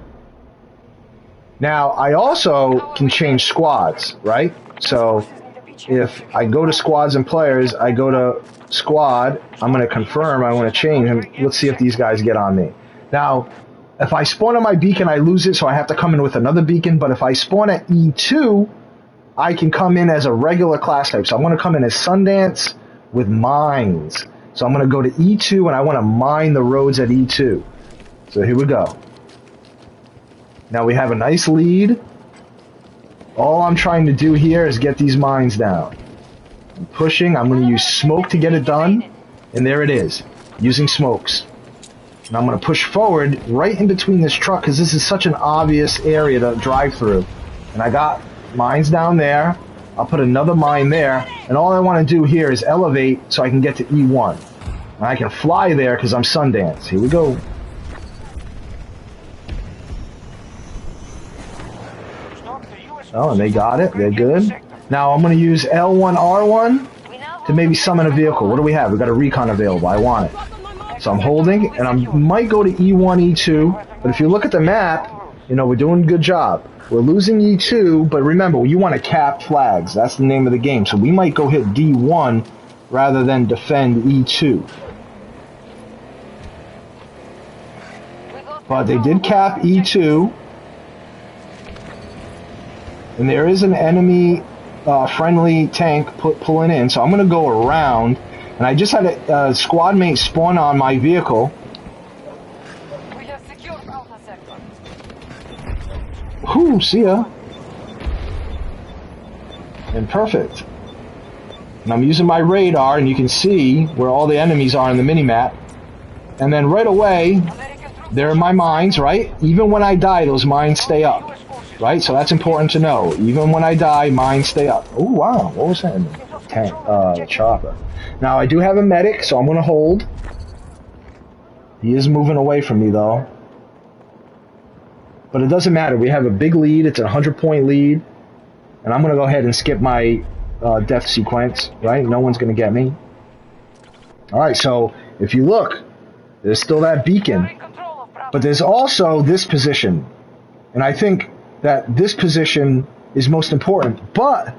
Now I also can change squads, right? So if I go to squads and players, I go to squad, I'm going to confirm, I want to change, and let's see if these guys get on me. Now, if I spawn on my beacon, I lose it, so I have to come in with another beacon, but if I spawn at E2, I can come in as a regular class type. So I'm going to come in as Sundance with mines. So I'm going to go to E2, and I want to mine the roads at E2. So here we go. Now we have a nice lead. All I'm trying to do here is get these mines down. I'm pushing. I'm going to use smoke to get it done. And there it is. Using smokes. And I'm going to push forward right in between this truck because this is such an obvious area to drive through. And I got mines down there. I'll put another mine there. And all I want to do here is elevate so I can get to E1. And I can fly there because I'm Sundance. Here we go. Oh, and they got it. They're good. Now I'm going to use L1, R1 to maybe summon a vehicle. What do we have? We've got a recon available. I want it. So I'm holding, and I might go to E1, E2. But if you look at the map, you know, we're doing a good job. We're losing E2, but remember, you want to cap flags. That's the name of the game. So we might go hit D1 rather than defend E2. But they did cap E2. And there is an enemy friendly tank pulling in, so I'm going to go around. And I just had a squad mate spawn on my vehicle. We have secured Alpha Sector. Whew, see ya. And perfect. And I'm using my radar, and you can see where all the enemies are in the mini-map. And then right away, there are my mines, right? Even when I die, those mines stay up, right? So that's important to know. Even when I die, mines stay up. Oh, wow. What was that in the tank? Chopper. Now, I do have a medic, so I'm going to hold. He is moving away from me, though. But it doesn't matter. We have a big lead. It's a 100-point lead. And I'm going to go ahead and skip my death sequence, right? No one's going to get me. Alright, so if you look, there's still that beacon. But there's also this position. And I think that this position is most important. But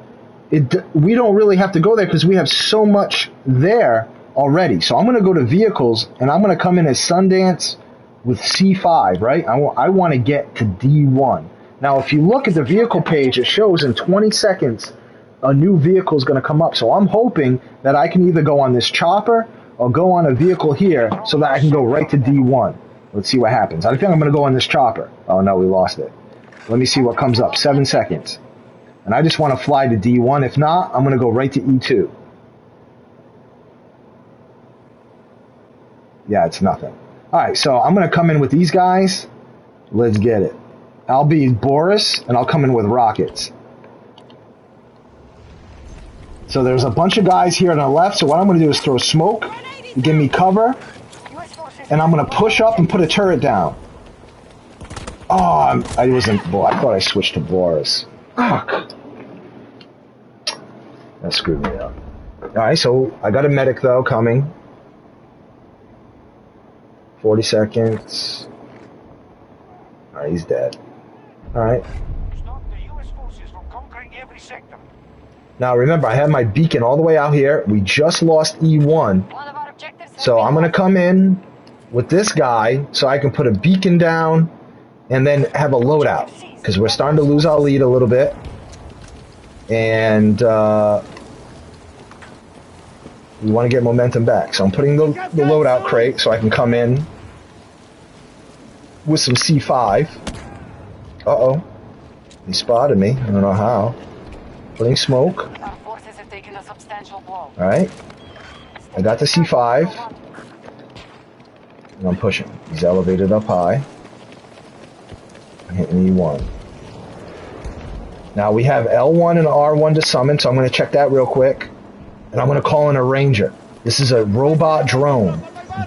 we don't really have to go there because we have so much there already. So I'm going to go to vehicles, and I'm going to come in as Sundance with C5, right? I want to get to D1. Now, if you look at the vehicle page, it shows in 20 seconds a new vehicle is going to come up. So I'm hoping that I can either go on this chopper or go on a vehicle here so that I can go right to D1. Let's see what happens. I think I'm going to go on this chopper. Oh, no, we lost it. Let me see what comes up. 7 seconds. And I just want to fly to D1. If not, I'm going to go right to E2. Yeah, it's nothing. All right, so I'm going to come in with these guys. Let's get it. I'll be Boris, and I'll come in with rockets. So there's a bunch of guys here on the left, so what I'm going to do is throw smoke, give me cover, and I'm going to push up and put a turret down. Oh, I wasn't... Boy, I thought I switched to Boris. Fuck. That screwed me up. Alright, so I got a medic, though, coming. 40 seconds. Alright, he's dead. Alright. Stop the US forces from conquering every sector. Now, remember, I have my beacon all the way out here. We just lost E1. So I'm going to come in with this guy so I can put a beacon down and then have a loadout. Because we're starting to lose our lead a little bit. And we want to get momentum back. So I'm putting the loadout crate so I can come in with some C5. Uh-oh. He spotted me. I don't know how. Putting smoke. Alright. I got the C5. And I'm pushing. He's elevated up high. I'm hitting E1. Now we have L1 and R1 to summon, so I'm going to check that real quick. And I'm going to call in a ranger. This is a robot drone.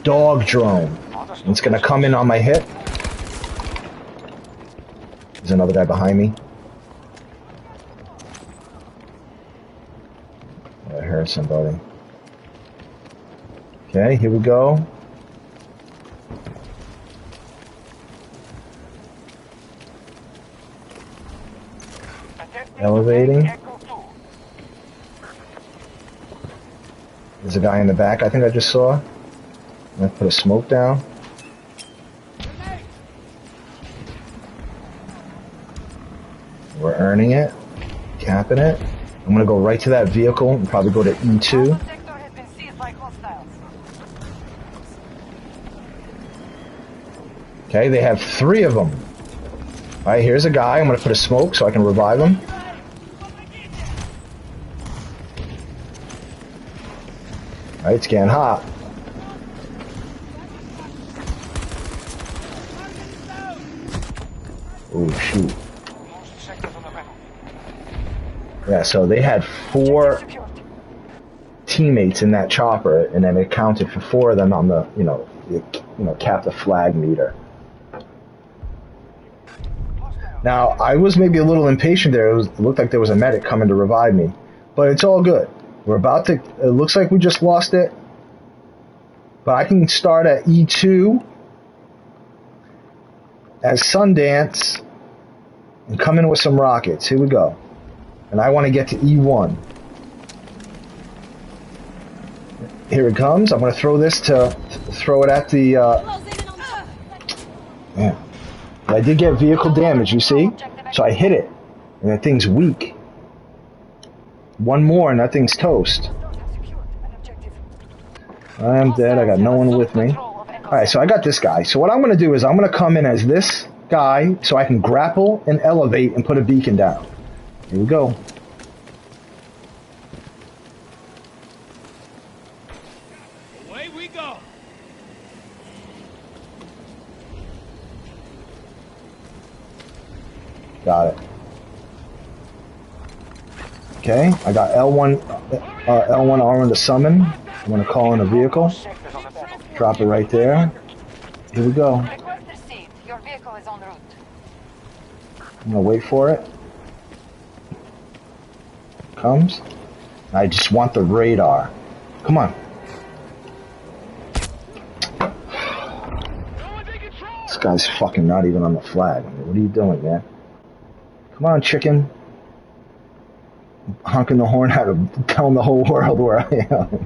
Dog drone. And it's going to come in on my hit. There's another guy behind me. I heard somebody. Okay, here we go. Elevating. There's a guy in the back I think I just saw. I'm going to put a smoke down. We're earning it. Capping it. I'm going to go right to that vehicle and probably go to E2. Okay, they have 3 of them. Alright, here's a guy. I'm going to put a smoke so I can revive him. Alright, it's getting hot. Oh, shoot. Yeah, so they had 4 teammates in that chopper, and then it counted for 4 of them on the, cap the flag meter. Now, I was maybe a little impatient there. It looked like there was a medic coming to revive me. But it's all good. We're about to... It looks like we just lost it. But I can start at E2 as Sundance and come in with some rockets. Here we go. And I want to get to E1. Here it comes. I'm going to throw this to throw it at the... Yeah. I did get vehicle damage, you see? So I hit it. And that thing's weak. One more and that thing's toast. I am dead. I got no one with me. Alright, so I got this guy. So what I'm going to do is I'm going to come in as this guy so I can grapple and elevate and put a beacon down. Here we go. Okay, I got L1 R1 to summon. I'm gonna call in a vehicle. Sectors on the battlefield. Drop it right there. Here we go. Request received. Your vehicle is en route. I'm gonna wait for it. Comes. I just want the radar. Come on. This guy's fucking not even on the flag. What are you doing, man? Come on, chicken. Honking the horn out of telling the whole world where I am.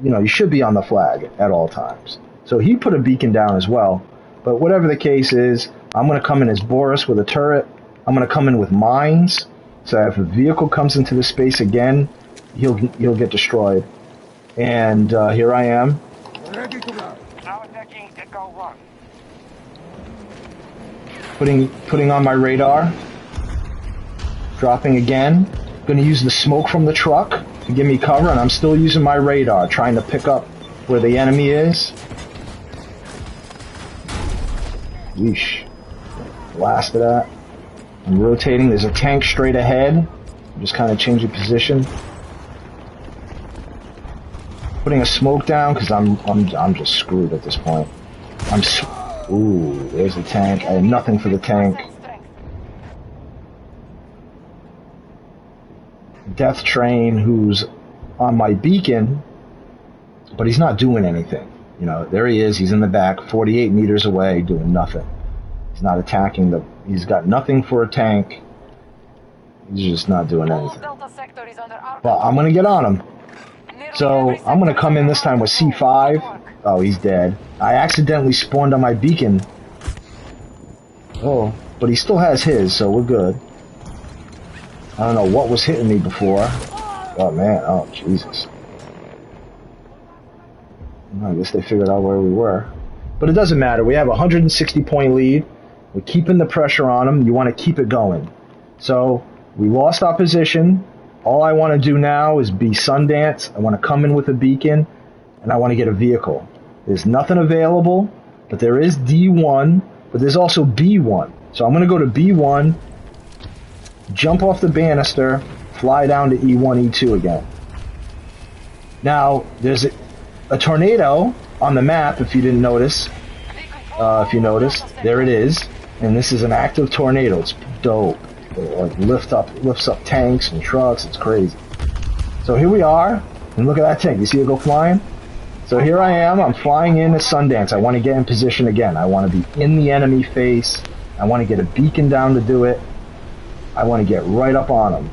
You know, you should be on the flag at all times. So he put a beacon down as well. But whatever the case is, I'm going to come in as Boris with a turret. I'm going to come in with mines. So if a vehicle comes into the space again, he'll get destroyed. And here I am. Now attacking Echo 1. Putting on my radar. Dropping again. Going to use the smoke from the truck to give me cover, and I'm still using my radar, trying to pick up where the enemy is. Yeesh. Blasted that. I'm rotating. There's a tank straight ahead. I'm just kind of changing position. Putting a smoke down because I'm just screwed at this point. Ooh, there's the tank. I have nothing for the tank. Death Train, who's on my beacon, but he's not doing anything. You know, there he is. He's in the back, 48 meters away, doing nothing. He's not attacking he's got nothing for a tank. He's just not doing anything. But I'm going to get on him. So I'm going to come in this time with C5. Oh, he's dead. I accidentally spawned on my beacon. Oh, but he still has his, so we're good. I don't know what was hitting me before. Oh, man. Oh, Jesus. I guess they figured out where we were. But it doesn't matter. We have a 160-point lead. We're keeping the pressure on them. You want to keep it going. So we lost our position. All I want to do now is be Sundance. I want to come in with a beacon, and I want to get a vehicle. There's nothing available, but there is D1, but there's also B1. So I'm going to go to B1, jump off the banister, fly down to E1, E2 again. Now, there's a tornado on the map, if you didn't notice. If you noticed, there it is. And this is an active tornado. It's dope. It like lifts up tanks and trucks. It's crazy. So here we are, and look at that tank. You see it go flying? So here I am. I'm flying in at Sundance. I want to get in position again. I want to be in the enemy face. I want to get a beacon down to do it. I want to get right up on them.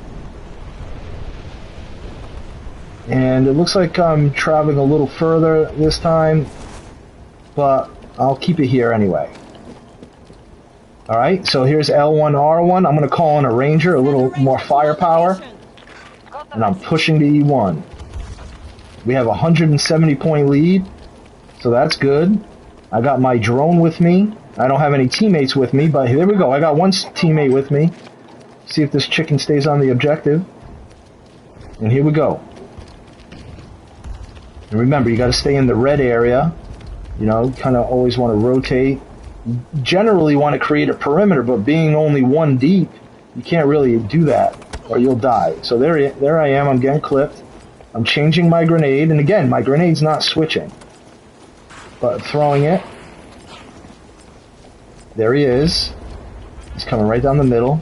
And it looks like I'm traveling a little further this time, but I'll keep it here anyway. Alright, so here's L1R1. I'm going to call in a Ranger, a little more firepower, and I'm pushing to E1. We have a 170-point lead, so that's good. I got my drone with me. I don't have any teammates with me, but here we go. I got one teammate with me. See if this chicken stays on the objective. And here we go. And remember, you got to stay in the red area. You know, kind of always want to rotate. Generally want to create a perimeter, but being only one deep, you can't really do that, or you'll die. So there I am. I'm getting clipped. I'm changing my grenade, and again, my grenade's not switching, but throwing it. There he is. He's coming right down the middle.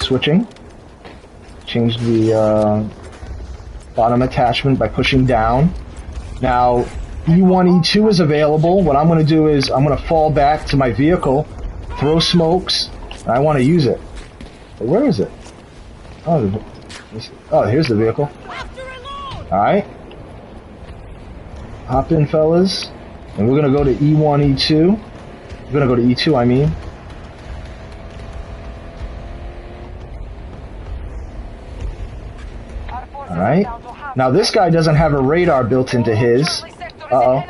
Switching. Change the bottom attachment by pushing down. Now, E1, E2 is available. What I'm going to do is I'm going to fall back to my vehicle, throw smokes, and I want to use it. But where is it? Oh, here's the vehicle. Alright. Hop in, fellas. And we're going to go to E1, E2. We're going to go to E2, I mean. Alright. Now this guy doesn't have a radar built into his. Uh-oh.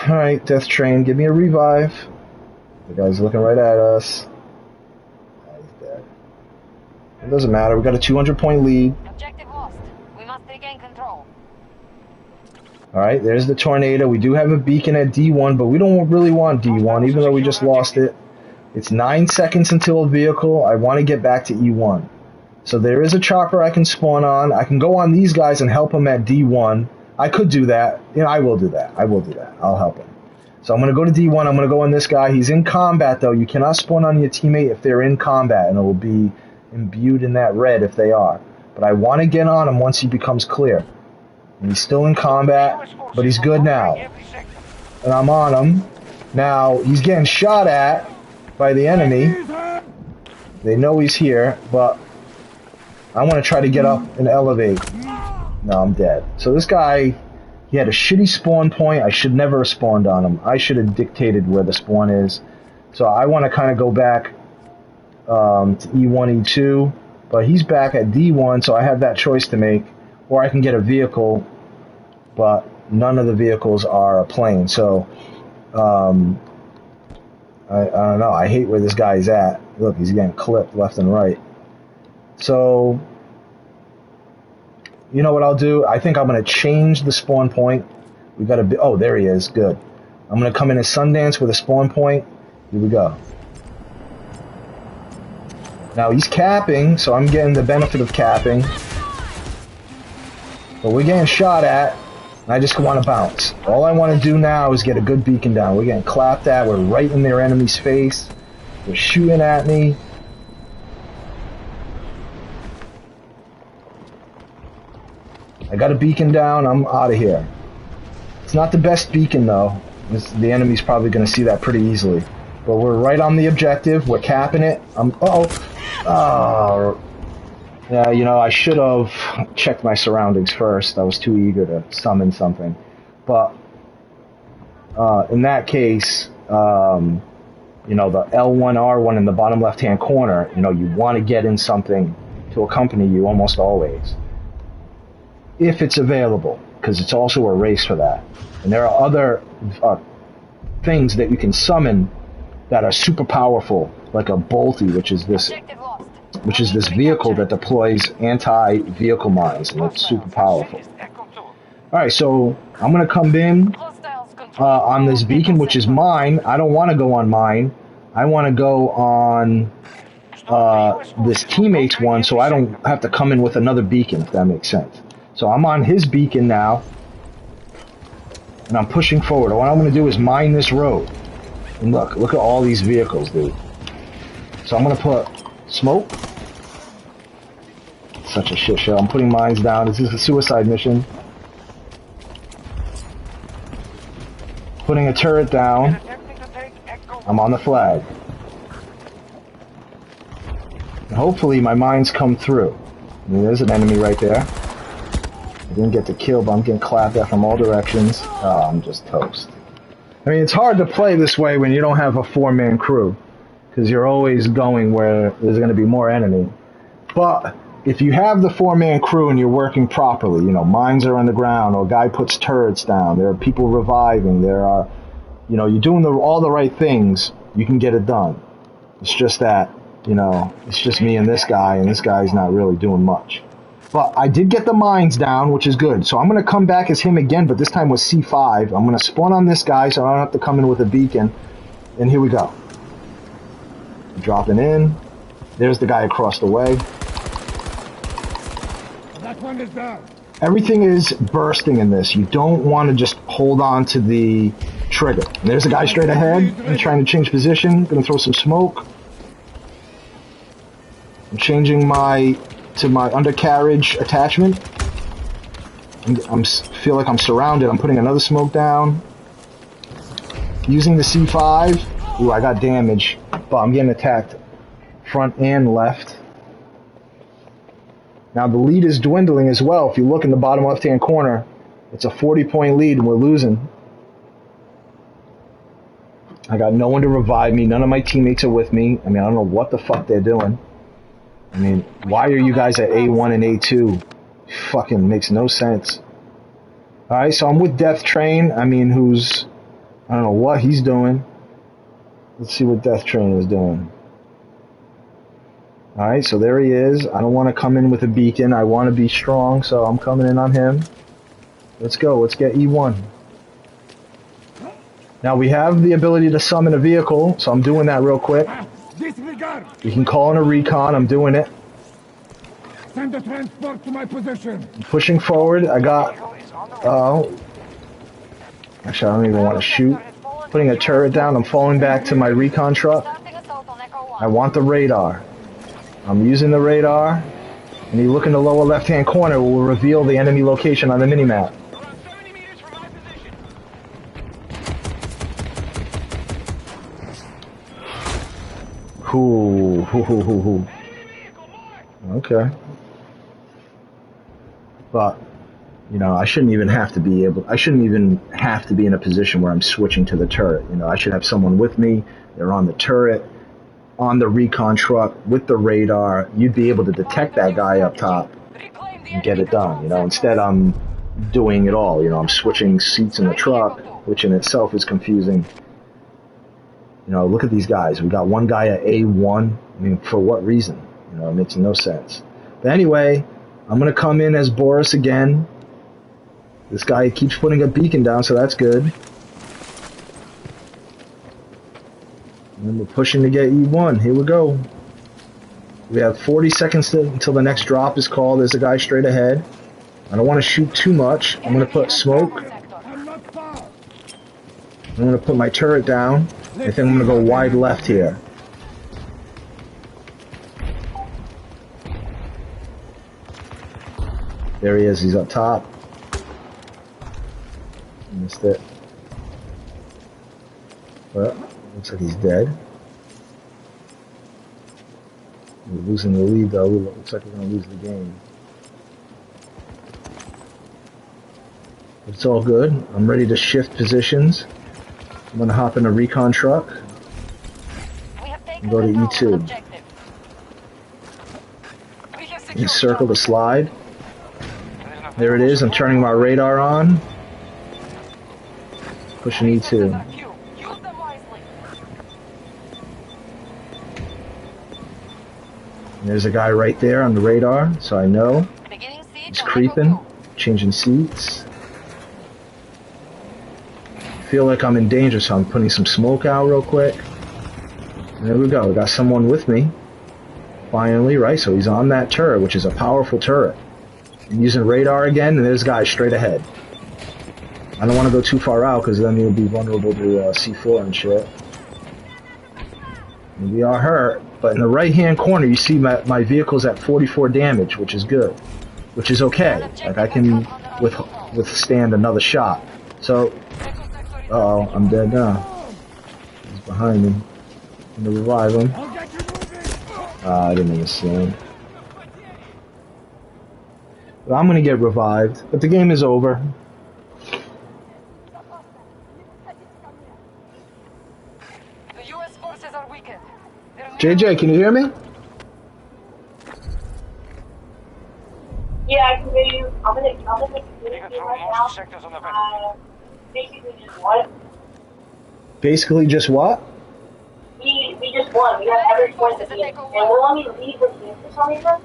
Alright, Death Train, give me a revive. The guy's looking right at us. He's dead. Doesn't matter. We got a 200-point lead. Objective lost. We must regain control. All right, there's the tornado. We do have a beacon at D1, but we don't really want D1, even though we just lost it. It's 9 seconds until a vehicle. I want to get back to E1. So there is a chopper I can spawn on. I can go on these guys and help them at D1. I could do that. I will do that. I'll help him. So I'm going to go to D1. I'm going to go on this guy. He's in combat, though. You cannot spawn on your teammate if they're in combat, and it will be imbued in that red if they are. But I want to get on him once he becomes clear. And he's still in combat, but he's good now. And I'm on him. Now, he's getting shot at by the enemy. They know he's here, but I want to try to get up and elevate. No, I'm dead. So this guy, he had a shitty spawn point. I should never have spawned on him. I should have dictated where the spawn is. So I want to kind of go back to E1, E2. But he's back at D1, so I have that choice to make. Or I can get a vehicle, but none of the vehicles are a plane. So, I don't know. I hate where this guy's at. Look, he's getting clipped left and right. So, you know what I'll do? I think I'm going to change the spawn point. We got to. Oh, there he is. Good. I'm going to come in as Sundance with a spawn point. Here we go. Now he's capping, so I'm getting the benefit of capping. But we're getting shot at, and I just want to bounce. All I want to do now is get a good beacon down. We're getting clapped at. We're right in their enemy's face. They're shooting at me. I got a beacon down. I'm out of here. It's not the best beacon, though. The enemy's probably going to see that pretty easily. But we're right on the objective. We're capping it. Oh, yeah, you know, I should have checked my surroundings first. I was too eager to summon something. But in that case, you know, the L1, R1 in the bottom left-hand corner, you know, you want to get in something to accompany you almost always. If it's available, because it's also a race for that. And there are other things that you can summon that are super powerful, like a Bolty, which is this vehicle that deploys anti-vehicle mines, and it's super powerful. Alright, so I'm going to come in on this beacon, which is mine. I don't want to go on mine. I want to go on this teammate's one, so I don't have to come in with another beacon, if that makes sense. So I'm on his beacon now, and I'm pushing forward. What I'm going to do is mine this road. And look at all these vehicles, dude. So I'm going to put smoke. Such a shit show. I'm putting mines down. This is a suicide mission. Putting a turret down. I'm on the flag. And hopefully my mines come through. I mean, there's an enemy right there. I didn't get the kill, but I'm getting clapped at from all directions. Oh, I'm just toast. I mean, it's hard to play this way when you don't have a four-man crew, because you're always going where there's going to be more enemy. But if you have the four-man crew and you're working properly, you know, mines are on the ground, or a guy puts turrets down, there are people reviving, there are, you know, you're doing all the right things, you can get it done. It's just that, you know, it's just me and this guy's not really doing much. But I did get the mines down, which is good. So I'm going to come back as him again, but this time with C5. I'm going to spawn on this guy so I don't have to come in with a beacon. And here we go. Dropping in. There's the guy across the way. That one is down. Everything is bursting in this. You don't want to just hold on to the trigger. And there's a guy straight ahead. I'm trying to change position. Going to throw some smoke. I'm changing to my undercarriage attachment. I feel like I'm surrounded. I'm putting another smoke down. Using the C5. Ooh, I got damage, but I'm getting attacked front and left. Now the lead is dwindling as well. If you look in the bottom left-hand corner, it's a 40-point lead and we're losing. I got no one to revive me. None of my teammates are with me. I mean, I don't know what the fuck they're doing. I mean, why are you guys at A1 and A2? Fucking makes no sense. Alright, so I'm with Death Train. I mean, I don't know what he's doing. Let's see what Death Train is doing. Alright, so there he is. I don't want to come in with a beacon. I want to be strong, so I'm coming in on him. Let's go. Let's get E1. Now we have the ability to summon a vehicle, so I'm doing that real quick. Disregard. You can call in a recon. I'm doing it. Send the transport to my position. I'm pushing forward. I got... Actually, I don't even want to shoot. Putting a turret down. I'm falling back to my recon truck. Starting assault on Echo 1. I want the radar. I'm using the radar. And you look in the lower left-hand corner, it will reveal the enemy location on the minimap. Around 70 meters from my position. Ooh. Okay. But, you know, I shouldn't even have to be in a position where I'm switching to the turret. You know, I should have someone with me. They're on the turret, on the recon truck, with the radar. You'd be able to detect that guy up top and get it done. You know, instead I'm doing it all. You know, I'm switching seats in the truck, which in itself is confusing. You know, look at these guys. We got one guy at A1. I mean, for what reason? You know, it makes no sense. But anyway, I'm going to come in as Boris again. This guy keeps putting a beacon down, so that's good. And we're pushing to get E1. Here we go. We have 40 seconds until the next drop is called. There's a guy straight ahead. I don't want to shoot too much. I'm going to put smoke. I'm not far. I'm going to put my turret down. I think I'm going to go wide left here. There he is. He's up top. Missed it. Well, looks like he's dead. We're losing the lead, though. Looks like we're going to lose the game. It's all good. I'm ready to shift positions. I'm going to hop in a recon truck and go to E2. And circle the slide. There it is. I'm turning my radar on. Pushing E2. And there's a guy right there on the radar, so I know. He's creeping, changing seats. Feel like I'm in danger, so I'm putting some smoke out real quick. And there we go. We got someone with me. Finally, right? So he's on that turret, which is a powerful turret. I'm using radar again, and there's a guy straight ahead. I don't want to go too far out, because then he'll be vulnerable to C4 and shit. And we are hurt, but in the right-hand corner, you see my vehicle's at 44 damage, which is good. Which is okay. Like, I can withstand another shot. So... Uh-oh, I'm dead now. He's behind me. I'm gonna revive him. I didn't even see him. But I'm gonna get revived, but the game is over. The US forces are weakened. JJ, can you hear me? Yeah, I can hear you. I'm gonna communicate right now. Sectors on the Basically just what? Basically just what? We just won. We have every point at the end. And we'll only lead the game for some reason.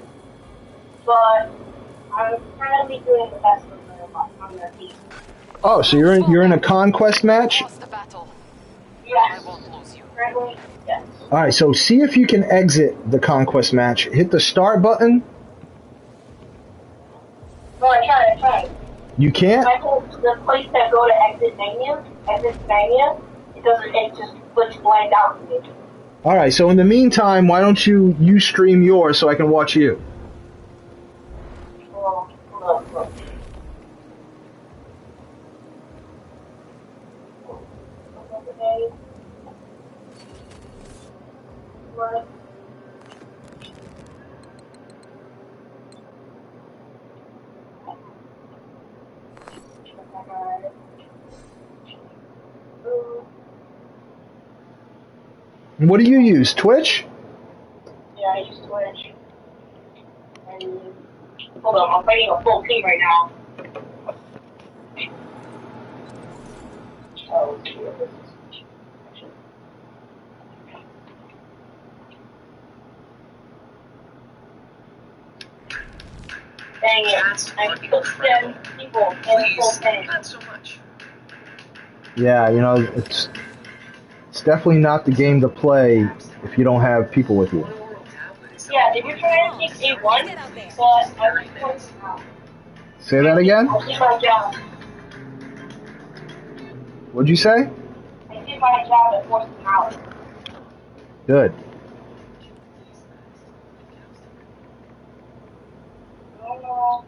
But I'm currently doing the best on the team. Oh, so you're in a conquest match? Lost the battle. Yes. I won't lose you. Currently, yes. Alright, so see if you can exit the conquest match. Hit the start button. No, I tried. You can't? I told the place that go to exit menu, it just glitch blank out for me. Alright, so in the meantime, why don't you stream yours so I can watch you? Look. What? What do you use? Twitch? Yeah, I use Twitch. And hold on, I'm fighting a full team right now. Oh, dear. Dang it. I killed 10 people in the full thing. Not so much. Yeah, you know, it's definitely not the game to play if you don't have people with you. Yeah, if you're trying to take A1, but I was forced out. Say that again? I did my job. What'd you say? I did my job at forced out. Good. Oh, no.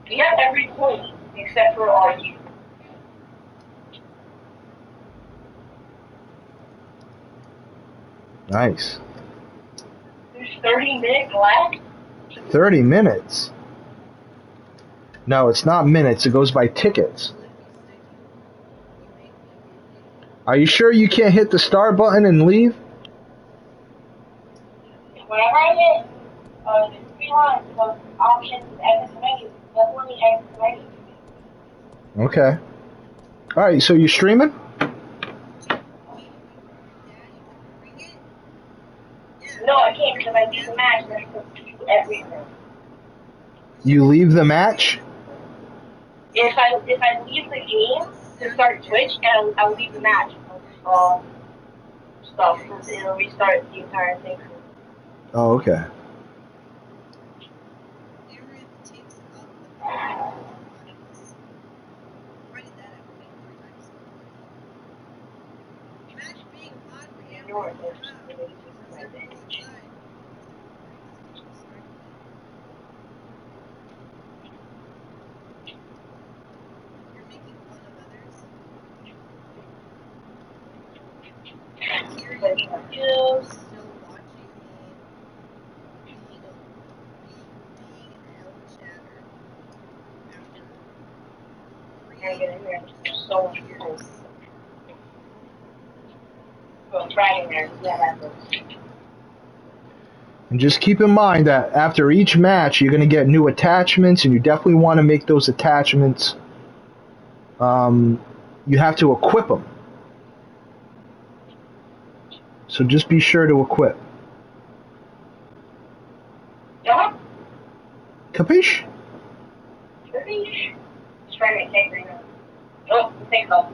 We have every point except for RU. Nice. There's 30 minutes left. 30 minutes? No, it's not minutes. It goes by tickets. Are you sure you can't hit the start button and leave? Whenever I hit the 3 lines of options and exit menu, definitely exit menu. Okay. Alright, so you're streaming? No, I can't because I leave the match and I have to do everything. You leave the match? If I leave the game to start Twitch and I'll leave the match stuff, it'll restart the entire thing. Oh, okay. So much people. Well, Dragon there, yeah, that's it. And just keep in mind that after each match, you're going to get new attachments, and you definitely want to make those attachments. You have to equip them. So just be sure to equip. Yeah? Capiche? Capiche? Just trying to take right now. Oh, take off.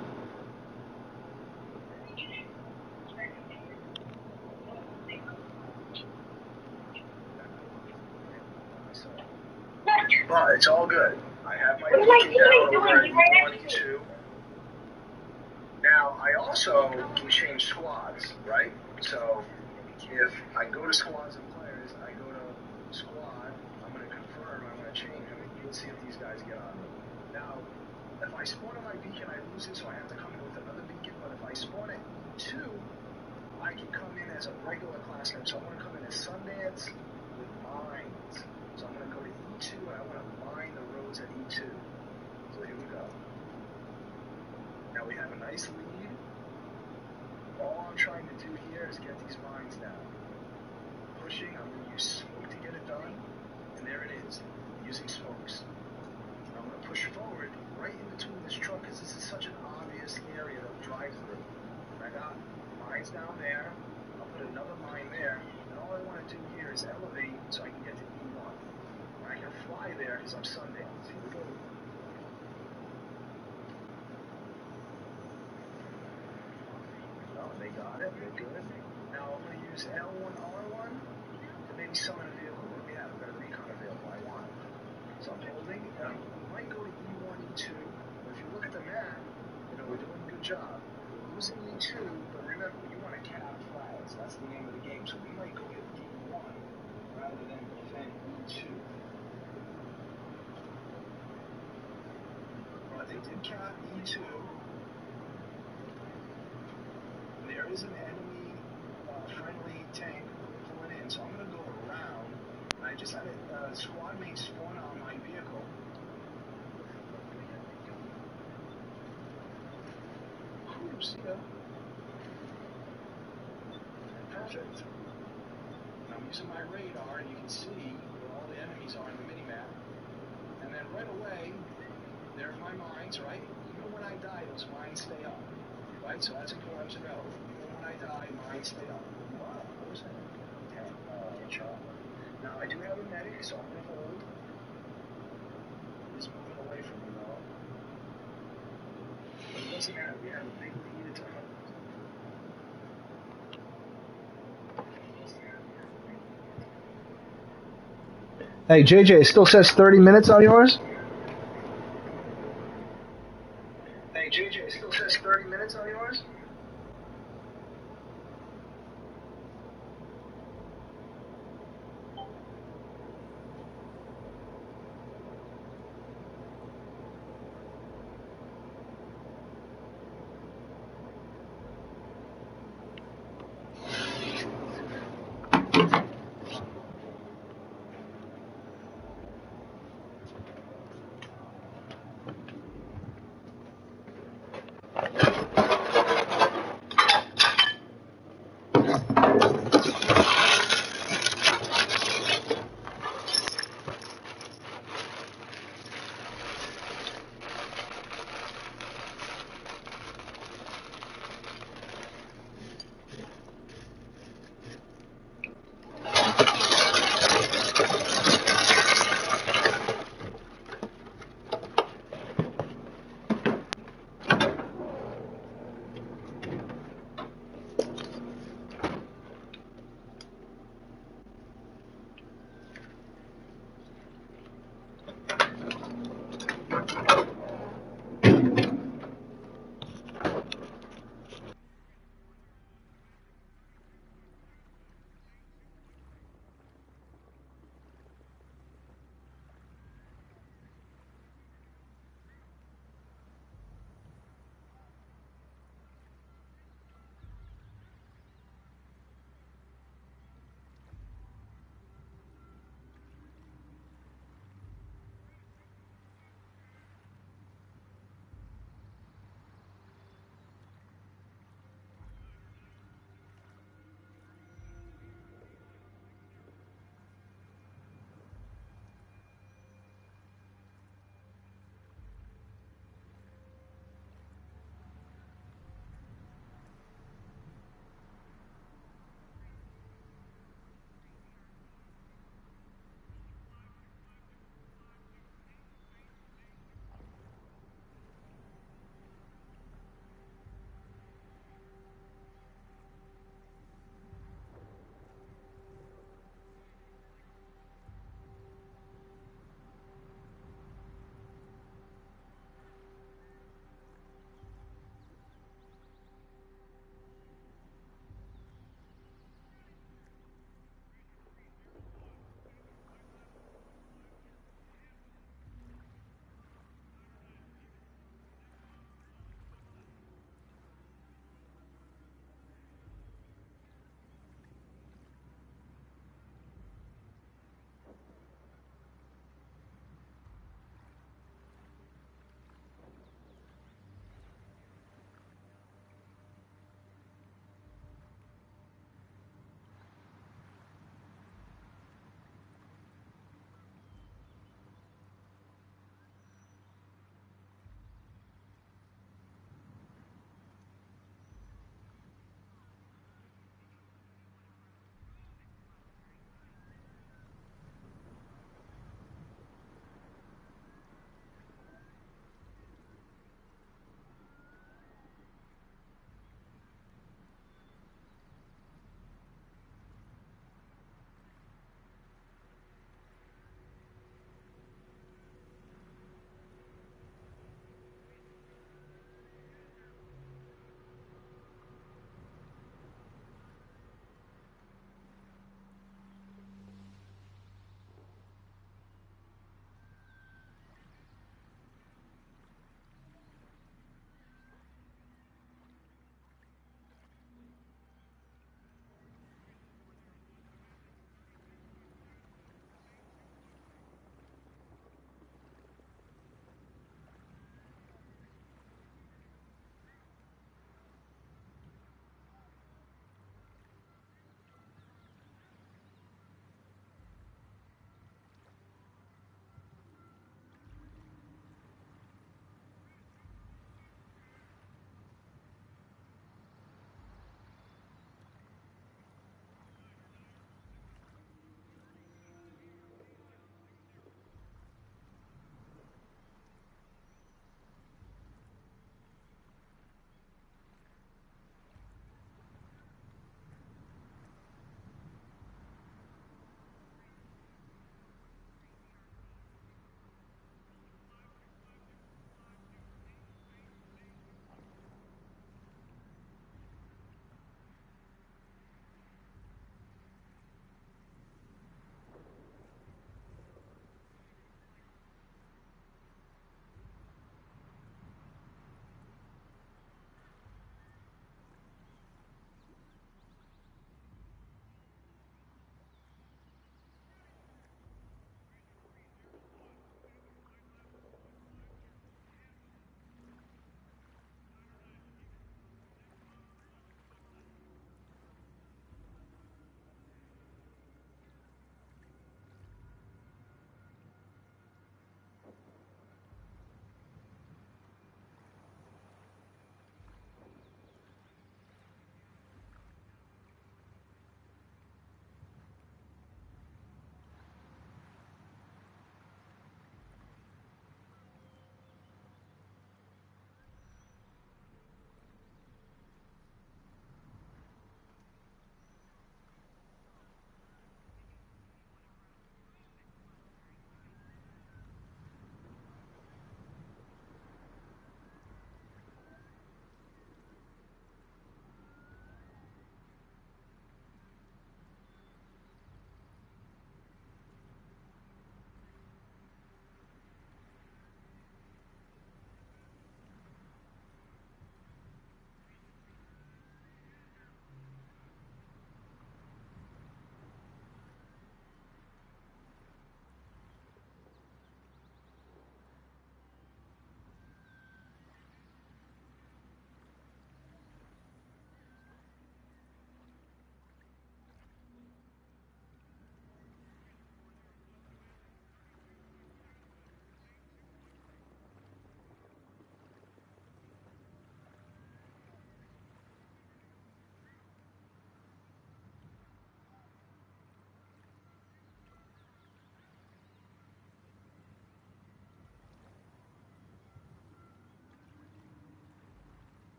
But it's all good. I have my What am I doing? Right next to you. Now, I also can change squads, right? So, if I go to squads and players, I go to squad, I'm going to confirm, I'm going to change them, and you'll see if these guys get on. Now, if I spawn on my beacon, I lose it, so I have to come in with another beacon, but if I spawn at E2, I can come in as a regular class name. So I'm going to come in as Sundance with mines. So I'm going to go to E2, and I want to mine the roads at E2. So here we go. Now we have a nice lead. All I'm trying to do here is get these mines down. Pushing, I'm going to use smoke to get it done. And there it is, using smokes. I'm going to push forward right in between this truck because this is such an obvious area to drive through. I got mines down there. I'll put another mine there. And all I want to do here is elevate so I can get to E1. And I can fly there because I'm Sundance. Here we go. Oh, they got it. They're good. Now I'm going to use L1R1 to maybe summon a vehicle. What do we have? We've got a recon available. I want it. So I'm holding, and I might go to E1, E2. But if you look at the map, you know, we're doing a good job. We're losing E2, but remember, you want to cap flags. That's the name of the game. So we might go to E1 rather than defend E2. But they did cap E2. There is an enemy friendly tank pulling in, so I'm going to go around. And I just had a squad mate spawn on my vehicle. Oops, yeah. Perfect. And I'm using my radar, and you can see where all the enemies are in the mini-map. And then right away, there's my mines, right? Even when I die, those mines stay up. Right, so that's important to know. Hey, JJ, it still says 30 minutes on yours?